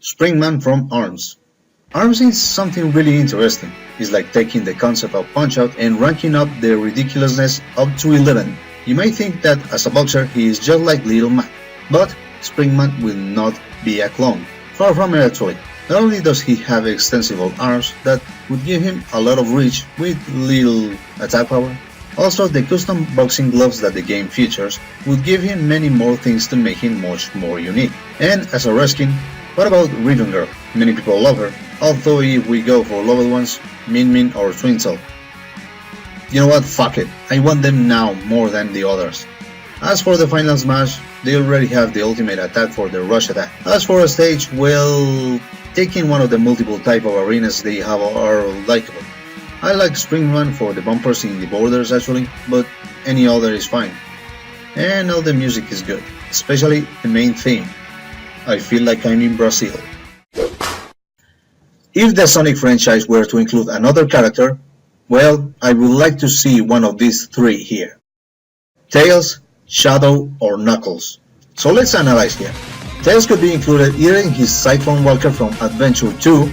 Springman from ARMS. ARMS is something really interesting. It's like taking the concept of Punch-Out and ranking up the ridiculousness up to 11. You might think that as a boxer he is just like Little Mac, but Springman will not be a clone. Far from it actually. Not only does he have extensible arms that would give him a lot of reach with little attack power, also the custom boxing gloves that the game features would give him many more things to make him much more unique. And as a reskin, what about Ribbon Girl? Many people love her, although if we go for loved ones, Min Min or Twinkle. You know what, fuck it, I want them now more than the others. As for the final smash, they already have the ultimate attack for the rush attack. As for a stage, well, taking one of the multiple type of arenas they have are likable. I like Springman for the bumpers in the borders actually, but any other is fine. And all the music is good, especially the main theme. I feel like I'm in Brazil. If the Sonic franchise were to include another character, well, I would like to see one of these three here. Tails, Shadow, or Knuckles. So let's analyze here. Tails could be included either in his Cyclone Walker from Adventure 2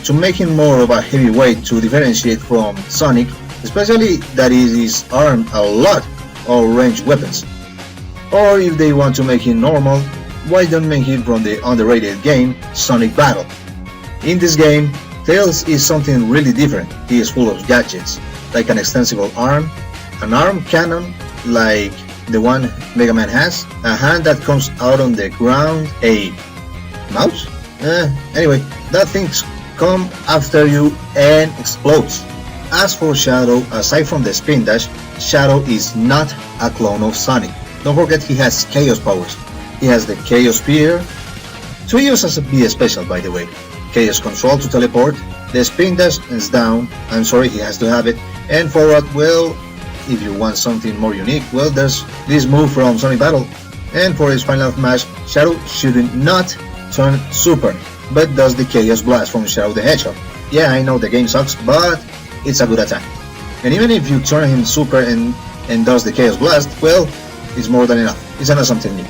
to make him more of a heavyweight to differentiate from Sonic, especially that he is armed a lot of ranged weapons. Or if they want to make him normal, why don't make him from the underrated game Sonic Battle? In this game, Tails is something really different. He is full of gadgets, like an extensible arm, an arm cannon like the one Mega Man has, a hand that comes out on the ground, a mouse? Anyway, that thing comes after you and explodes. As for Shadow, aside from the spin dash, Shadow is not a clone of Sonic. Don't forget he has Chaos powers. He has the Chaos Spear, to use as a B special by the way, Chaos Control to teleport, the spin dash is down, I'm sorry he has to have it, and forward, well, if you want something more unique, well, there's this move from Sonic Battle. And for his final smash, Shadow should not turn super, but does the Chaos Blast from Shadow the Hedgehog. Yeah, I know the game sucks, but it's a good attack. And even if you turn him super and does the Chaos Blast, well, it's more than enough. It's not something new.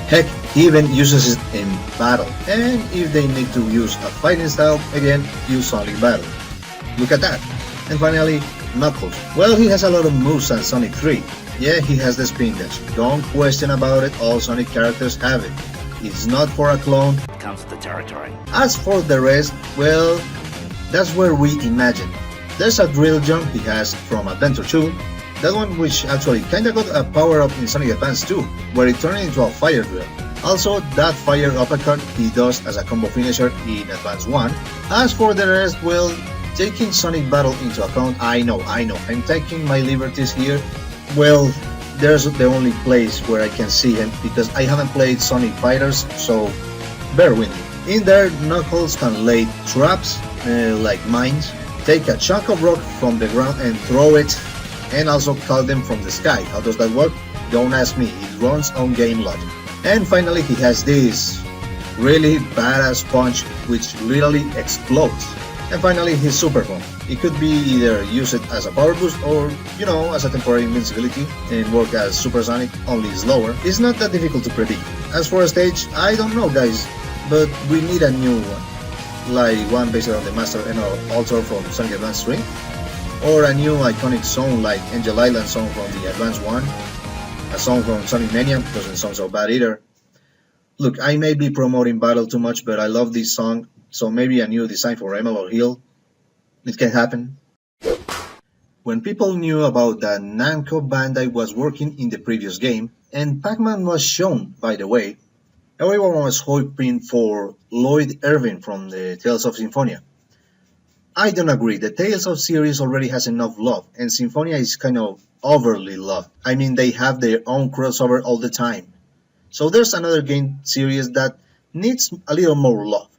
Heck, he even uses it in battle. And if they need to use a fighting style, again, use Sonic Battle. Look at that. And finally, Knuckles. Well, he has a lot of moves on Sonic 3. Yeah, he has the spin dash. Don't question about it, all Sonic characters have it. It's not for a clone. Comes with the territory. As for the rest, well, that's where we imagine. There's a drill jump he has from Adventure 2. That one which actually kinda got a power up in Sonic Advance 2, where it turned into a fire drill. Also, that fire uppercut he does as a combo finisher in Advance 1. As for the rest, well, taking Sonic Battle into account, I know, I'm taking my liberties here. Well, there's the only place where I can see him because I haven't played Sonic Fighters, so bear with me. In there, Knuckles can lay traps, like mines, take a chunk of rock from the ground and throw it, and also call them from the sky. How does that work? Don't ask me, it runs on game logic. And finally he has this really badass punch which literally explodes. And finally his super bomb. It could be either used as a power boost or, as a temporary invincibility and work as supersonic, only slower. It's not that difficult to predict. As for a stage, I don't know guys, but we need a new one. Like one based on the Master and Altar from Sonic Advance 3, or a new iconic song like Angel Island song from the Advance 1, a song from Sonic Mania, doesn't sound so bad either. Look, I may be promoting Battle too much, but I love this song, so maybe a new design for Emerald Hill. It can happen. When people knew about that Namco Bandai was working in the previous game, and Pac-Man was shown, by the way, everyone was hoping for Lloyd Irving from the Tales of Symphonia. I don't agree, the Tales of series already has enough love, and Symphonia is kind of overly loved. I mean, they have their own crossover all the time. So there's another game series that needs a little more love.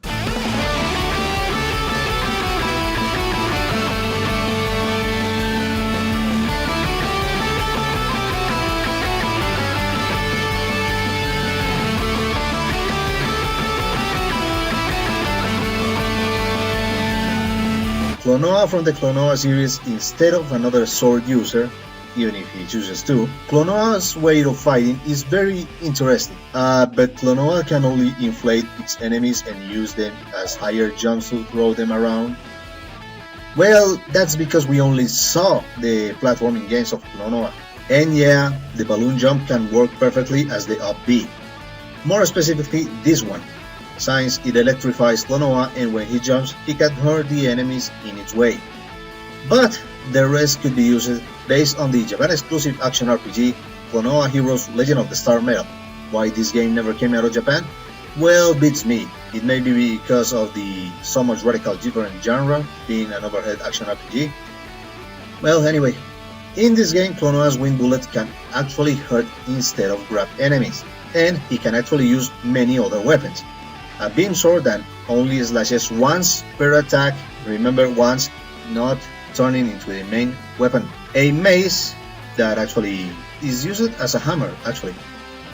Klonoa from the Klonoa series, instead of another sword user, even if he chooses to, Klonoa's way of fighting is very interesting, but Klonoa can only inflate its enemies and use them as higher jumps to throw them around. Well, that's because we only saw the platforming games of Klonoa, and yeah, the balloon jump can work perfectly as the up B. More specifically, this one, since it electrifies Klonoa and when he jumps, he can hurt the enemies in its way. But the rest could be used based on the Japan-exclusive action RPG Klonoa Heroes Legend of the Star Medal. Why this game never came out of Japan? Well, beats me. It may be because of the so much radical different genre, being an overhead action RPG. Well, anyway, in this game Klonoa's wind bullet can actually hurt instead of grab enemies, and he can actually use many other weapons. A beam sword that only slashes once per attack, remember once, not turning into the main weapon. A mace that actually is used as a hammer, actually.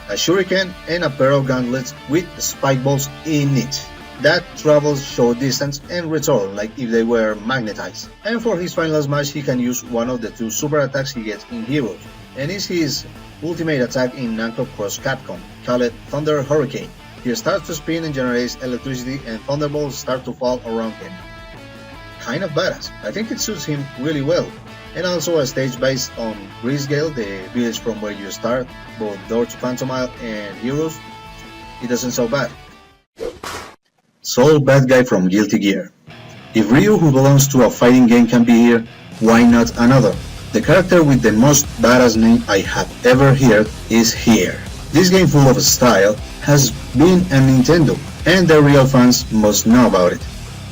A shuriken and a pair of gauntlets with spike balls in it that travels short distance and return like if they were magnetized. And for his final smash he can use one of the two super attacks he gets in Heroes, and is his ultimate attack in Namco Cross Capcom, called Thunder Hurricane. He starts to spin and generates electricity and thunderbolts start to fall around him. Kind of badass. I think it suits him really well. And also a stage based on Greasegale, the village from where you start, both Door to Phantomile and Heroes. It doesn't sound bad. Soul Bad Guy from Guilty Gear. If Ryu, who belongs to a fighting game, can be here, why not another? The character with the most badass name I have ever heard is here. This game full of style has been a Nintendo, and the real fans must know about it.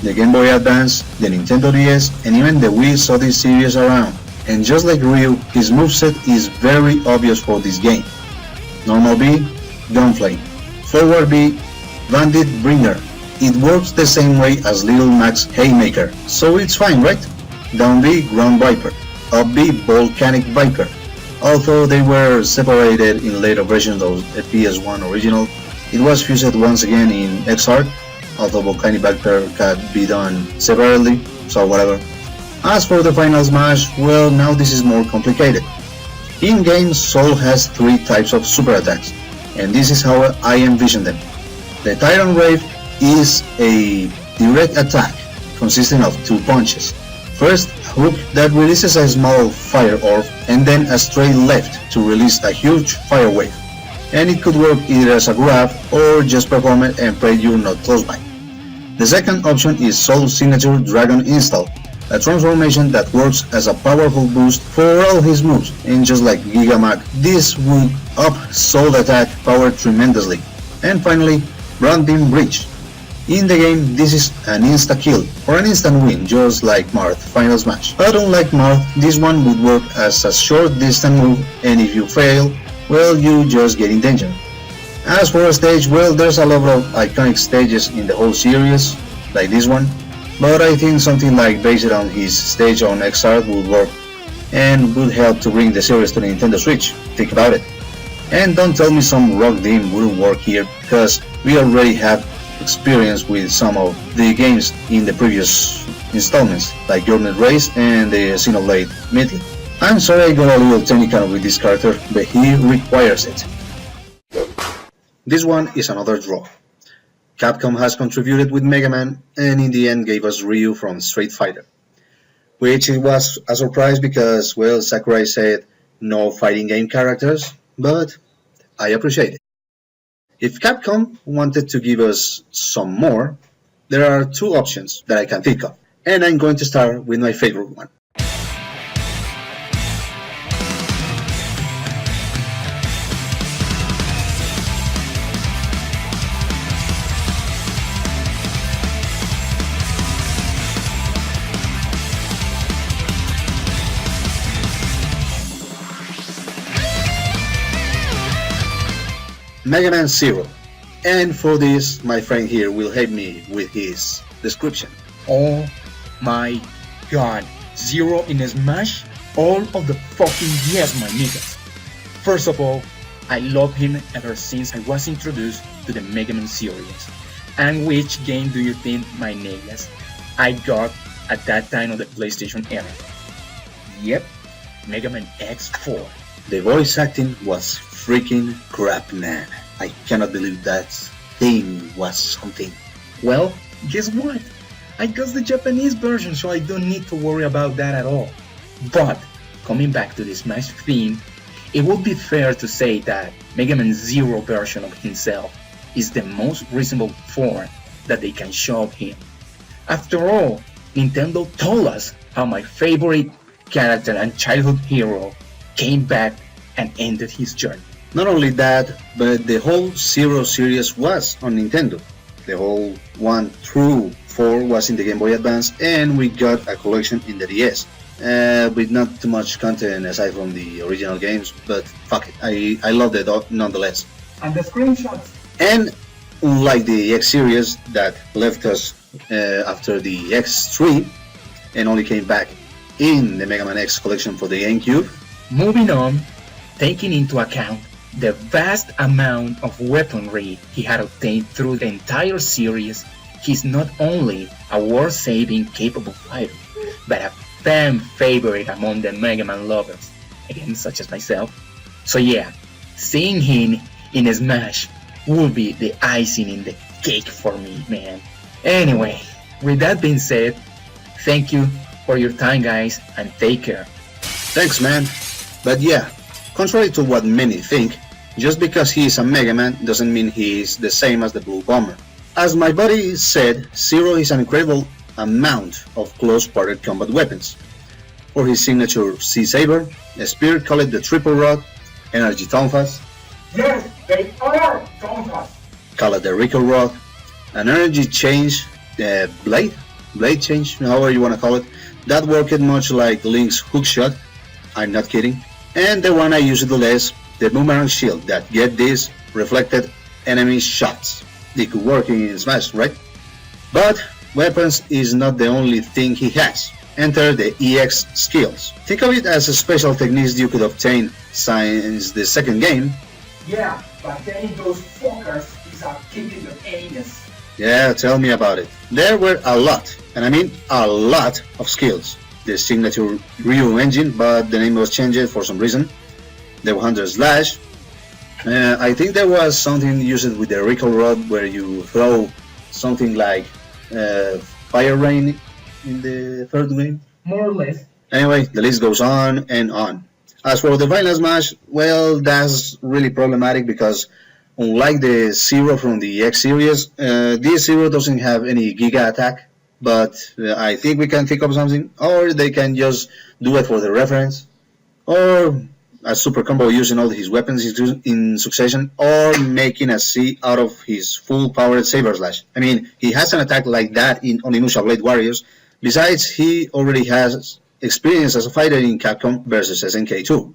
The Game Boy Advance, the Nintendo DS, and even the Wii saw this series around, and just like Ryu, his moveset is very obvious for this game. Normal B, Gunflame. Forward B, Bandit Bringer. It works the same way as Little Mac's Haymaker, so it's fine, right? Down B, Ground Viper. Up B, Volcanic Viper. Although they were separated in later versions of the PS1 original, it was fused once again in X-Arc, although Volcanic Viper can be done separately, so whatever. As for the final smash, well, now this is more complicated. In-game, Soul has three types of super attacks, and this is how I envision them. The Tyrant Rave is a direct attack consisting of two punches. First, a hook that releases a small fire orb, and then a straight left to release a huge fire wave. And it could work either as a grab or just perform it and pray you're not close by. The second option is Soul's signature Dragon Install, a transformation that works as a powerful boost for all his moves, and just like Gigamac, this would up Soul attack power tremendously. And finally, Branding Breach. In the game, this is an insta-kill, or an instant win, just like Marth Final Smash. But unlike Marth, this one would work as a short distance move, and if you fail, well, you just get in danger. As for a stage, well, there's a lot of iconic stages in the whole series, like this one. but I think something like based on his stage on XR would work and would help to bring the series to the Nintendo Switch. Think about it. And don't tell me some rock theme wouldn't work here, because we already have experience with some of the games in the previous installments, like Journey Race and the Xenoblade Melee. I'm sorry I got a little technical with this character, but he requires it. This one is another draw. Capcom has contributed with Mega Man and in the end gave us Ryu from Street Fighter. Which it was a surprise because, well, Sakurai said no fighting game characters, but I appreciate it. If Capcom wanted to give us some more, there are two options that I can think of, and I'm going to start with my favorite one. Mega Man Zero. And for this, my friend here will help me with his description. Oh my god. Zero in Smash? All of the fucking yes, my niggas. First of all, I love him ever since I was introduced to the Mega Man series. And which game do you think, my niggas, I got at that time of the PlayStation era? Yep, Mega Man X4. The voice acting was freaking crap, man. I cannot believe that thing was something. Well, guess what? I got the Japanese version, so I don't need to worry about that at all. But, coming back to the Smash theme, it would be fair to say that Mega Man Zero version of himself is the most reasonable form that they can show of him. After all, Nintendo told us how my favorite character and childhood hero came back and ended his journey. Not only that, but the whole Zero series was on Nintendo. The whole 1 through 4 was in the Game Boy Advance, and we got a collection in the DS. With not too much content aside from the original games, but fuck it, I loved it nonetheless. And the screenshots. And unlike the X series that left us after the X3 and only came back in the Mega Man X collection for the GameCube. Moving on, taking into account the vast amount of weaponry he had obtained through the entire series, he's not only a world-saving capable fighter, but a fan favorite among the Mega Man lovers, again such as myself. So yeah, seeing him in Smash will be the icing in the cake for me, man. Anyway, with that being said, thank you for your time, guys, and take care. Thanks, man. But yeah, contrary to what many think, just because he is a Mega Man doesn't mean he is the same as the Blue Bomber. As my buddy said, Zero is an incredible amount of close-quarter combat weapons. For his signature C-Saber, a spear called the Triple Rod, Energy Tonfas. Yes, they are Tonfas. Call it the Rico Rod, an energy change, blade change, however you want to call it, that worked much like Link's hookshot. I'm not kidding. And the one I use the less, the boomerang shield that get this reflected enemy shots. They could work in Smash, right? But weapons is not the only thing he has. Enter the EX skills. Think of it as a special techniques you could obtain since the second game. Yeah, but then those fuckers is a kicking the anus. Yeah, tell me about it. There were a lot, and I mean a lot of skills. The signature Ryu engine, but the name was changed for some reason. The 100 slash. I think there was something used with the Rico Rod where you throw something like fire rain in the third game. More or less. Anyway, the list goes on and on. As for the Violent Smash, well, that's really problematic because unlike the Zero from the X series, this Zero doesn't have any Giga attack. But I think we can think of something, or they can just do it for the reference, or a super combo using all his weapons in succession, or making a C out of his full powered Saber Slash. I mean, he has an attack like that on Onimusha Blade Warriors. Besides, he already has experience as a fighter in Capcom vs SNK 2.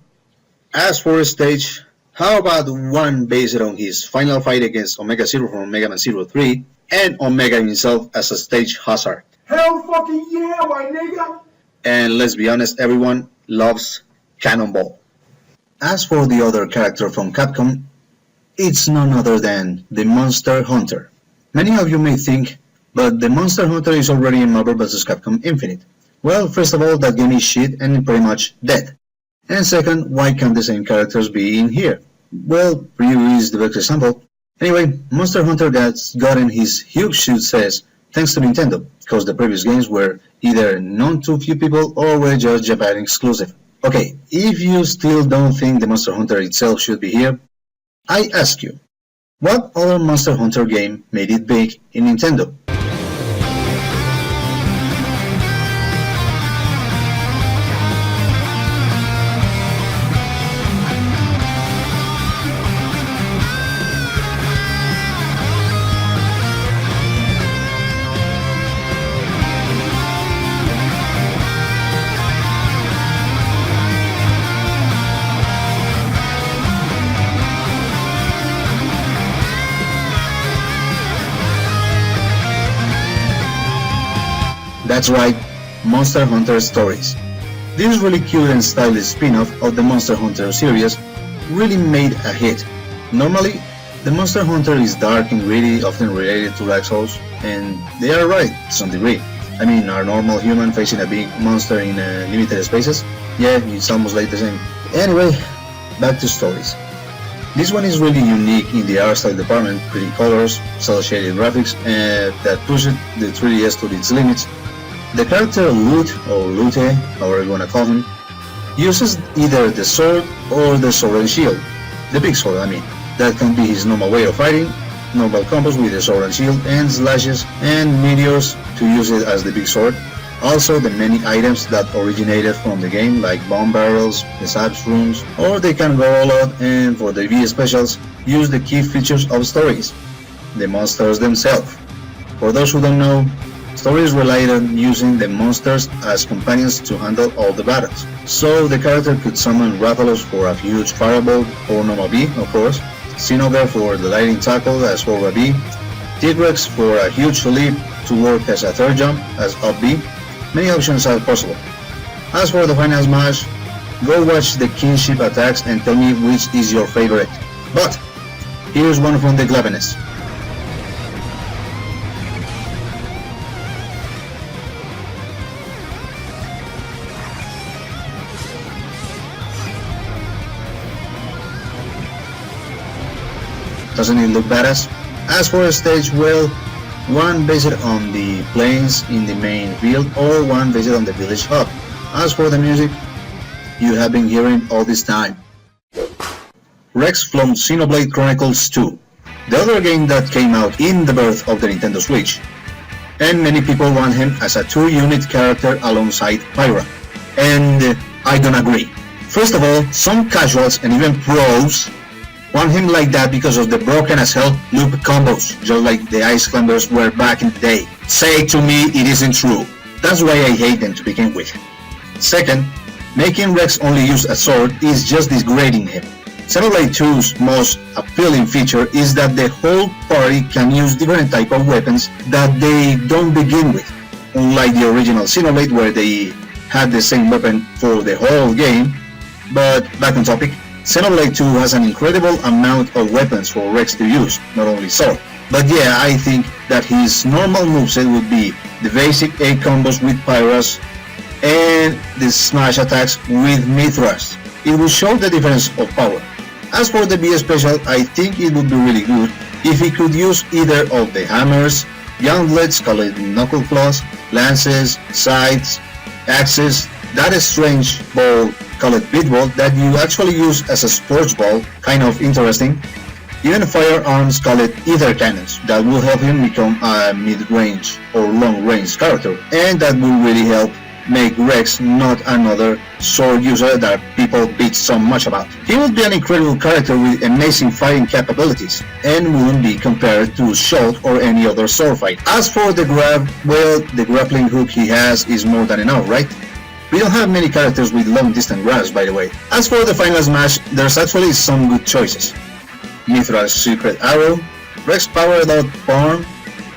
As for a stage, how about one based on his final fight against Omega Zero from Mega Man Zero 3, and Omega himself as a stage hazard? Hell fucking yeah, my nigga! And let's be honest, everyone loves Cannonball. As for the other character from Capcom, it's none other than the Monster Hunter. Many of you may think, but the Monster Hunter is already in Marvel vs. Capcom Infinite. Well, first of all, that game is shit and pretty much dead. And second, why can't the same characters be in here? Well, Ryu is the best example. Anyway, Monster Hunter has gotten his huge success thanks to Nintendo, because the previous games were either known to few people or were just Japan exclusive. Okay, if you still don't think the Monster Hunter itself should be here, I ask you, what other Monster Hunter game made it big in Nintendo? That's right, Monster Hunter Stories. This really cute and stylish spin-off of the Monster Hunter series really made a hit. Normally, the Monster Hunter is dark and gritty, often related to Dark Souls, and they are right to some degree. I mean, are normal human facing a big monster in limited spaces? Yeah, it's almost like the same. Anyway, back to Stories. This one is really unique in the art style department, pretty colors, cel-shaded graphics, that push the 3DS to its limits. The character Lute, or Lute, however you wanna call him, uses either the sword or the sword and shield. The big sword, I mean. That can be his normal way of fighting, normal combos with the sword and shield, and slashes and meteors to use it as the big sword. Also the many items that originated from the game, like bomb barrels, the sabs rooms, or they can go all out and for the V specials, use the key features of Stories, the monsters themselves. For those who don't know, Stories relied on using the monsters as companions to handle all the battles. So the character could summon Rathalos for a huge fireball or normal B, of course, Cinogre for the lightning tackle as for a B, Tigrex for a huge leap to work as a third jump as up B. Many options are possible. As for the final smash, go watch the kinship attacks and tell me which is your favorite. But here's one from the Glaveness. Doesn't it look badass? As for a stage, well, one based on the plains in the main field or one based on the village hub. As for the music, you have been hearing all this time. Rex from Xenoblade Chronicles 2, the other game that came out in the birth of the Nintendo Switch, and many people want him as a 2-unit character alongside Pyra, and I don't agree. First of all, some casuals and even pros want him like that because of the broken as hell loop combos, just like the Ice Climbers were back in the day. Say to me it isn't true. That's why I hate them to begin with. Second, making Rex only use a sword is just degrading him. Xenoblade 2's most appealing feature is that the whole party can use different type of weapons that they don't begin with, unlike the original Xenoblade where they had the same weapon for the whole game. But back on topic, Xenoblade 2 has an incredible amount of weapons for Rex to use, not only sword. But yeah, I think that his normal moveset would be the basic A combos with Pyras and the smash attacks with Mithras. It will show the difference of power. As for the B special, I think it would be really good if he could use either of the hammers, gauntlets, call it knuckle claws, lances, scythes, axes, that strange ball, call it beatball, that you actually use as a sports ball, kind of interesting. Even firearms, call it ether cannons, that will help him become a mid-range or long-range character, and that will really help make Rex not another sword user that people bitch so much about. He would be an incredible character with amazing fighting capabilities, and wouldn't be compared to Shulk or any other sword fight. As for the grab, well, the grappling hook he has is more than enough, right? We don't have many characters with long-distance grabs, by the way. As for the final smash, there's actually some good choices. Mithra's Secret Arrow, Rex powered out Palm,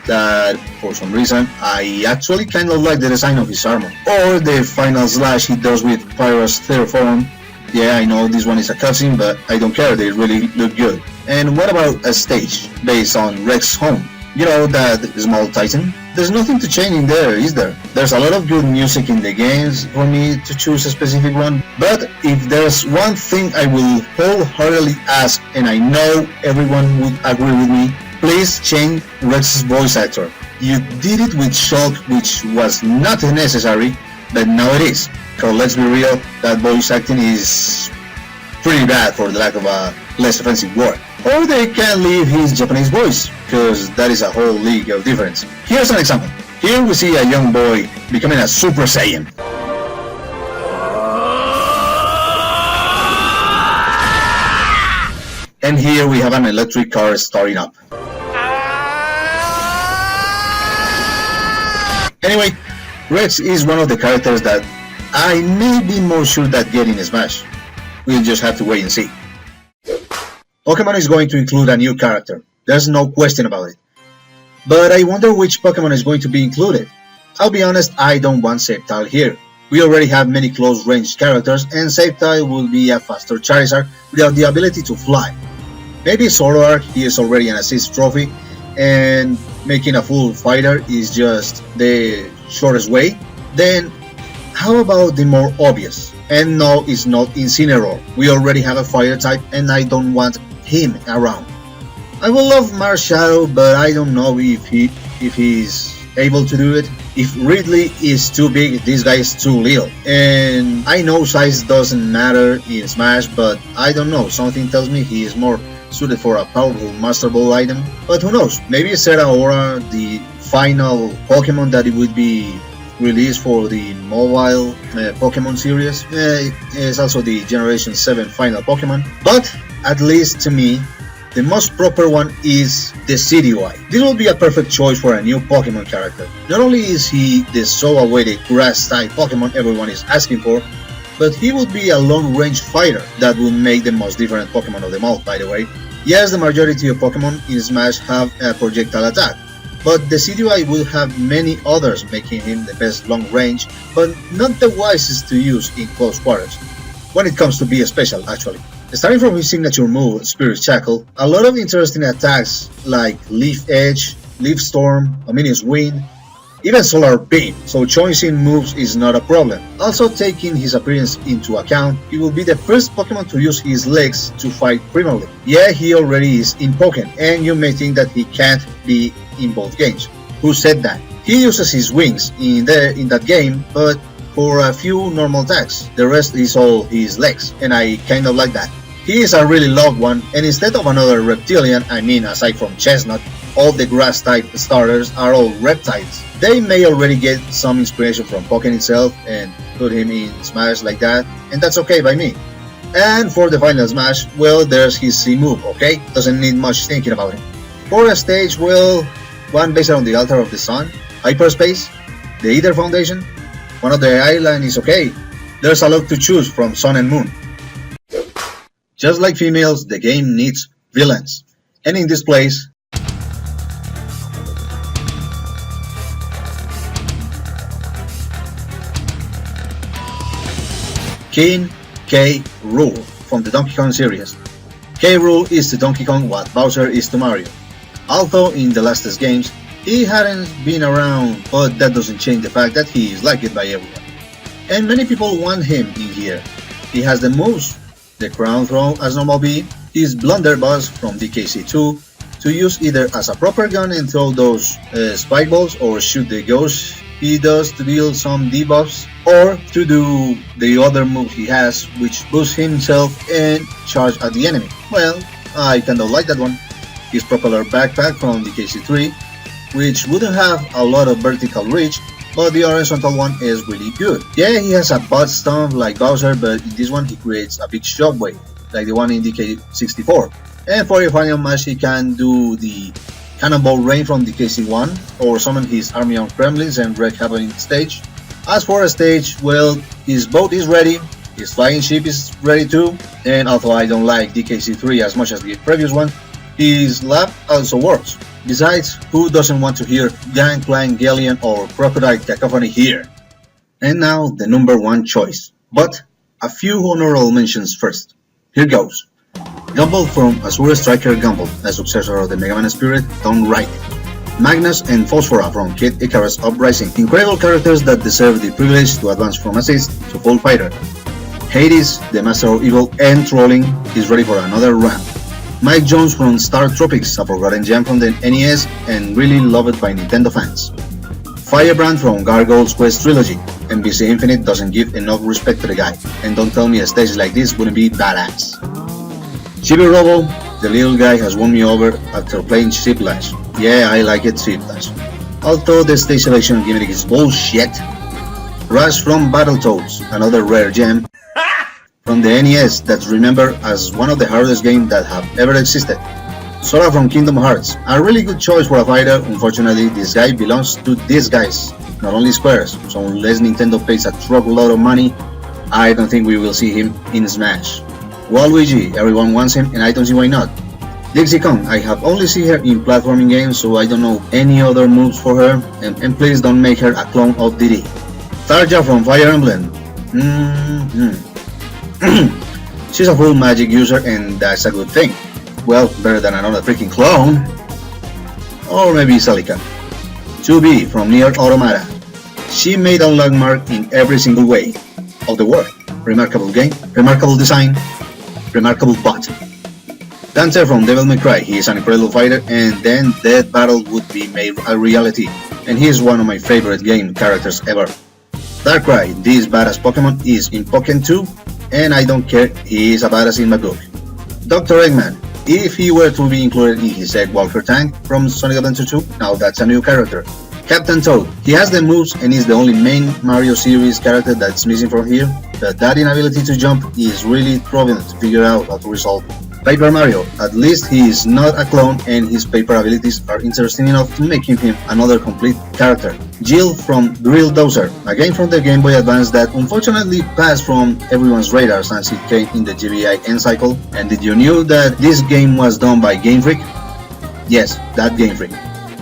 that for some reason I actually kind of like the design of his armor, or the final slash he does with Pyro's third form. Yeah, I know this one is a cutscene, but I don't care, they really look good. And what about a stage based on Rex's home? You know, that small titan? There's nothing to change in there, is there? There's a lot of good music in the games for me to choose a specific one, but if there's one thing I will wholeheartedly ask, and I know everyone would agree with me, please change Rex's voice actor. You did it with Shulk, which was not necessary, but now it is. So let's be real, that voice acting is pretty bad, for the lack of a less offensive word. Or they can leave his Japanese voice, because that is a whole league of difference. Here's an example. Here we see a young boy becoming a Super Saiyan. And here we have an electric car starting up. Anyway, Rex is one of the characters that I may be more sure that get in Smash. We'll just have to wait and see. Pokemon is going to include a new character, there's no question about it. But I wonder which Pokemon is going to be included. I'll be honest, I don't want Sceptile here. We already have many close range characters, and Sceptile will be a faster Charizard without the ability to fly. Maybe Zoroark, he is already an assist trophy, and making a full fighter is just the shortest way. Then how about the more obvious? And no, it's not Incineroar. We already have a fire type and I don't want him around. I would love Marshadow, but I don't know if he's able to do it. If Ridley is too big, this guy is too little. And I know size doesn't matter in Smash, but I don't know, something tells me he is more suited for a powerful Master Ball item. But who knows, maybe Zeraora, the final Pokemon that it would be released for the mobile Pokemon series, is also the Generation 7 final Pokemon. But at least to me, the most proper one is the Decidueye. This will be a perfect choice for a new Pokemon character. Not only is he the so awaited grass type Pokemon everyone is asking for, but he would be a long range fighter that will make the most different Pokemon of them all, by the way. Yes, the majority of Pokemon in Smash have a projectile attack, but the Decidueye will have many others, making him the best long range, but not the wisest to use in close quarters, when it comes to be special actually. Starting from his signature move, Spirit Shackle, a lot of interesting attacks like Leaf Edge, Leaf Storm, Ominous Wind, even Solar Beam, so choosing moves is not a problem. Also taking his appearance into account, he will be the first Pokemon to use his legs to fight primarily. Yeah, he already is in Pokken, and you may think that he can't be in both games. Who said that? He uses his wings in that game, but for a few normal attacks. The rest is all his legs, and I kind of like that. He is a really loved one, and instead of another reptilian, I mean aside from Chestnut, all the grass type starters are all reptiles. They may already get some inspiration from Pokken itself and put him in Smash like that, and that's okay by me. And for the final Smash, well, there's his C move, okay? Doesn't need much thinking about it. For a stage, well, one based on the Altar of the Sun, Hyperspace, the Ether Foundation, one of the island is okay. There's a lot to choose from Sun and Moon. Just like females, the game needs villains. And in this place, King K. Rool from the Donkey Kong series. K. Rool is to Donkey Kong what Bowser is to Mario. Although in the latest games, he hadn't been around, but that doesn't change the fact that he is liked by everyone. And many people want him in here. He has the moves, the Crown Throw as normal B, his Blunderbuss from DKC2 to use either as a proper gun and throw those spike balls, or shoot the ghosts he does to deal some debuffs, or to do the other move he has, which boosts himself and charge at the enemy. Well, I kinda like that one. His propeller backpack from DKC3, which wouldn't have a lot of vertical reach, but the horizontal one is really good. Yeah, he has a butt stomp like Bowser, but in this one he creates a big shockwave, like the one in DK64. And for your final match, he can do the Cannonball Rain from DKC1, or summon his army of Kremlins and wreak havoc in stage. As for a stage, well, his boat is ready, his flying ship is ready too, and although I don't like DKC3 as much as the previous one, his lab also works. Besides, who doesn't want to hear Gangplank or Crocodile Cacophony here? And now the number one choice. But a few honorable mentions first. Here goes. Gumball from Azure Striker Gumball, a successor of the Mega Man Spirit done right. Magnus and Phosphora from Kid Icarus Uprising, incredible characters that deserve the privilege to advance from assist to full fighter. Hades, the master of evil and trolling, is ready for another round. Mike Jones from Star Tropics, a forgotten gem from the NES and really loved by Nintendo fans. Firebrand from Gargoyle's Quest Trilogy. NBC Infinite doesn't give enough respect to the guy, and don't tell me a stage like this wouldn't be badass. Chibi Robo, the little guy has won me over after playing Shiplash. Yeah, I like it, Shiplash. Although the stage selection gimmick is bullshit. Rush from Battletoads, another rare gem from the NES that's remembered as one of the hardest games that have ever existed. Sora from Kingdom Hearts, a really good choice for a fighter. Unfortunately, this guy belongs to these guys, not only Squares, so unless Nintendo pays a truckload of money, I don't think we will see him in Smash. Waluigi, everyone wants him and I don't see why not. Dixie Kong, I have only seen her in platforming games, so I don't know any other moves for her, and please don't make her a clone of Diddy. Tarja from Fire Emblem. She's a full magic user and that's a good thing. Well, better than another freaking clone. Or maybe Celica. 2B from Nier Automata. She made a landmark in every single way of the word. Remarkable game, remarkable design, remarkable bot. Dante from Devil May Cry, he is an incredible fighter and then Death Battle would be made a reality. And he is one of my favorite game characters ever. Darkrai, this badass Pokemon is in Pokken 2 and I don't care, he is a badass in my book. Dr. Eggman, if he were to be included in his Egg Walker tank from Sonic Adventure 2, now that's a new character. Captain Toad, he has the moves and is the only main Mario series character that's missing from here, but that inability to jump is really troubling to figure out how to resolve. Paper Mario, at least he is not a clone and his paper abilities are interesting enough to make him another complete character. Jill from Drill Dozer, a game from the Game Boy Advance that unfortunately passed from everyone's radar since it came in the GBI N cycle. And did you know that this game was done by Game Freak? Yes, that Game Freak.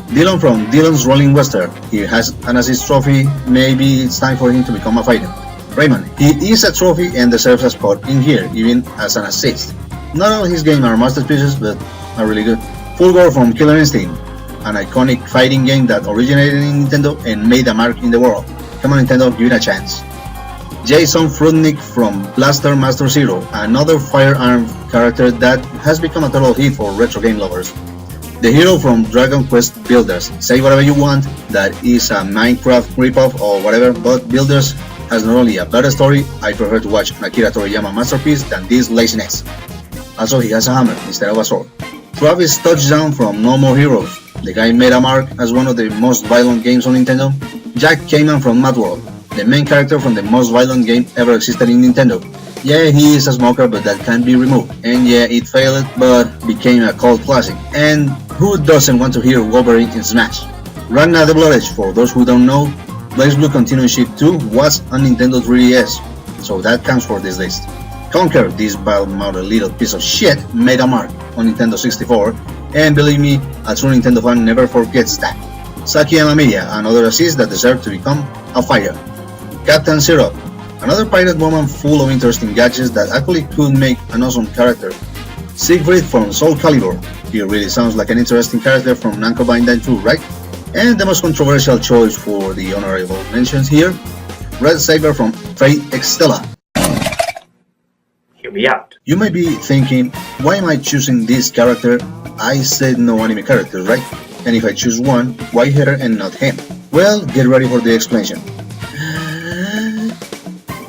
Dylan from Dylan's Rolling Western, he has an assist trophy, maybe it's time for him to become a fighter. Rayman, he is a trophy and deserves a spot in here, even as an assist. Not all his games are masterpieces, but are really good. Fulgor from Killer Instinct, an iconic fighting game that originated in Nintendo and made a mark in the world. Come on Nintendo, give it a chance. Jason Frudnik from Blaster Master Zero, another firearm character that has become a total hit for retro game lovers. The hero from Dragon Quest Builders, say whatever you want, that is a Minecraft ripoff or whatever, but Builders has not only a better story, I prefer to watch an Akira Toriyama masterpiece than this laziness. Also, he has a hammer instead of a sword. Travis Touchdown from No More Heroes. The guy made a mark as one of the most violent games on Nintendo. Jack Cayman from Mad World, the main character from the most violent game ever existed in Nintendo. Yeah, he is a smoker, but that can be removed. And yeah, it failed, but became a cult classic. And who doesn't want to hear Wolverine in Smash? Ragnar the Blood Edge, for those who don't know, BlazBlue Continuous Ship 2 was on Nintendo 3DS, so that counts for this list. Conquer, this bald-mouthed little piece of shit, made a mark on Nintendo 64, and believe me, a true Nintendo fan never forgets that. Saki Amamiya, another assist that deserved to become a fighter. Captain Zero, another pirate woman full of interesting gadgets that actually could make an awesome character. Siegfried from Soul Calibur, he really sounds like an interesting character from Namco Bandai 2, right? And the most controversial choice for the honorable mentions here, Red Saber from Fate Extella. Hear me out. You may be thinking, why am I choosing this character? I said no anime characters, right? And if I choose one, why her and not him? Well, get ready for the explanation.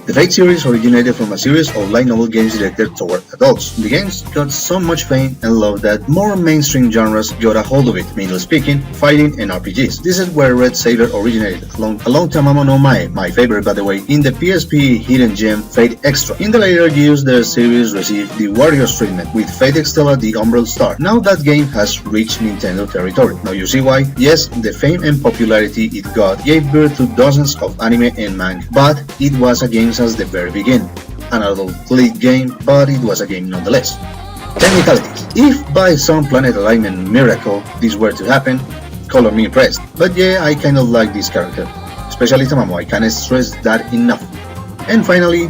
The Fate series originated from a series of light novel games directed toward adults. The games got so much fame and love that more mainstream genres got a hold of it, mainly speaking, fighting and RPGs. This is where Red Saber originated, along Tamamo no Mae, my favorite by the way, in the PSP hidden gem Fate Extra. In the later years, the series received the Warriors treatment, with Fate Extella the Umbral Star. Now that game has reached Nintendo territory. Now you see why? Yes, the fame and popularity it got gave birth to dozens of anime and manga, but it was a game since the very beginning. An adult league game, but it was a game nonetheless. Technicalities. If by some planet alignment miracle this were to happen, color me impressed. But yeah, I kind of like this character, especially Tamamo, I can't stress that enough. And finally,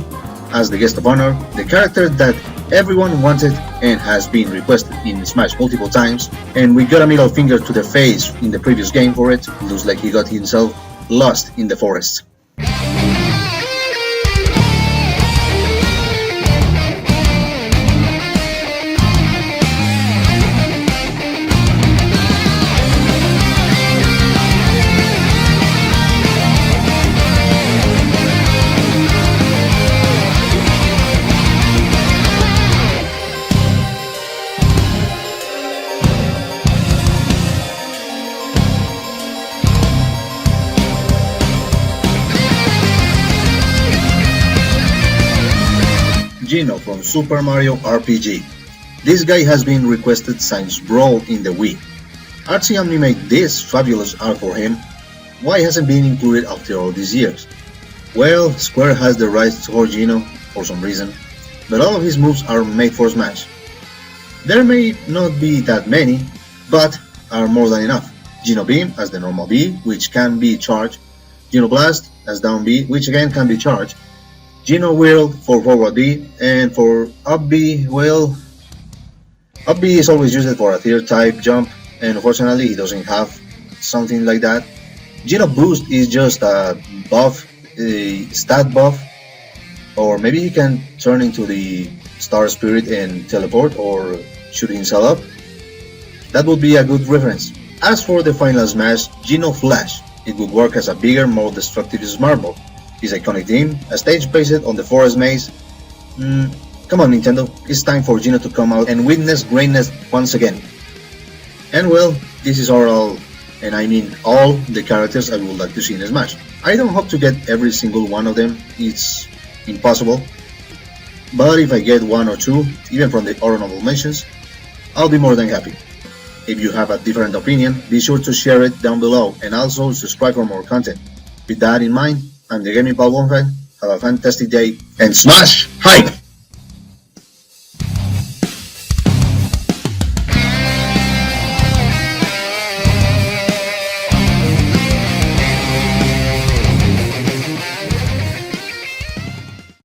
as the guest of honor, the character that everyone wanted and has been requested in Smash multiple times, and we got a middle finger to the face in the previous game for it. Looks like he got himself lost in the forest. Gino from Super Mario RPG. This guy has been requested since Brawl in the Wii. Artsy only made this fabulous art for him. Why hasn't been included after all these years? Well, Square has the rights for Gino for some reason, but all of his moves are made for Smash. There may not be that many, but are more than enough. Gino Beam as the normal B, which can be charged. Gino Blast as down B, which again can be charged. Gino Whirl for forward B, and for up B, well, up B is always used for a third type jump, and unfortunately he doesn't have something like that. Gino Boost is just a buff, a stat buff, or maybe he can turn into the Star Spirit and teleport or shoot himself up. That would be a good reference. As for the final Smash, Gino Flash, it would work as a bigger, more destructive Smart Ball. His iconic theme, a stage based on the forest maze. Come on Nintendo, it's time for Gino to come out and witness greatness once again. And well, this is all, and I mean all the characters I would like to see in Smash. I don't hope to get every single one of them, it's impossible. But if I get one or two, even from the honorable mentions, I'll be more than happy. If you have a different opinion, be sure to share it down below and also subscribe for more content. With that in mind, I'm the Gaming Pal One Fan. Have a fantastic day and Smash Hype!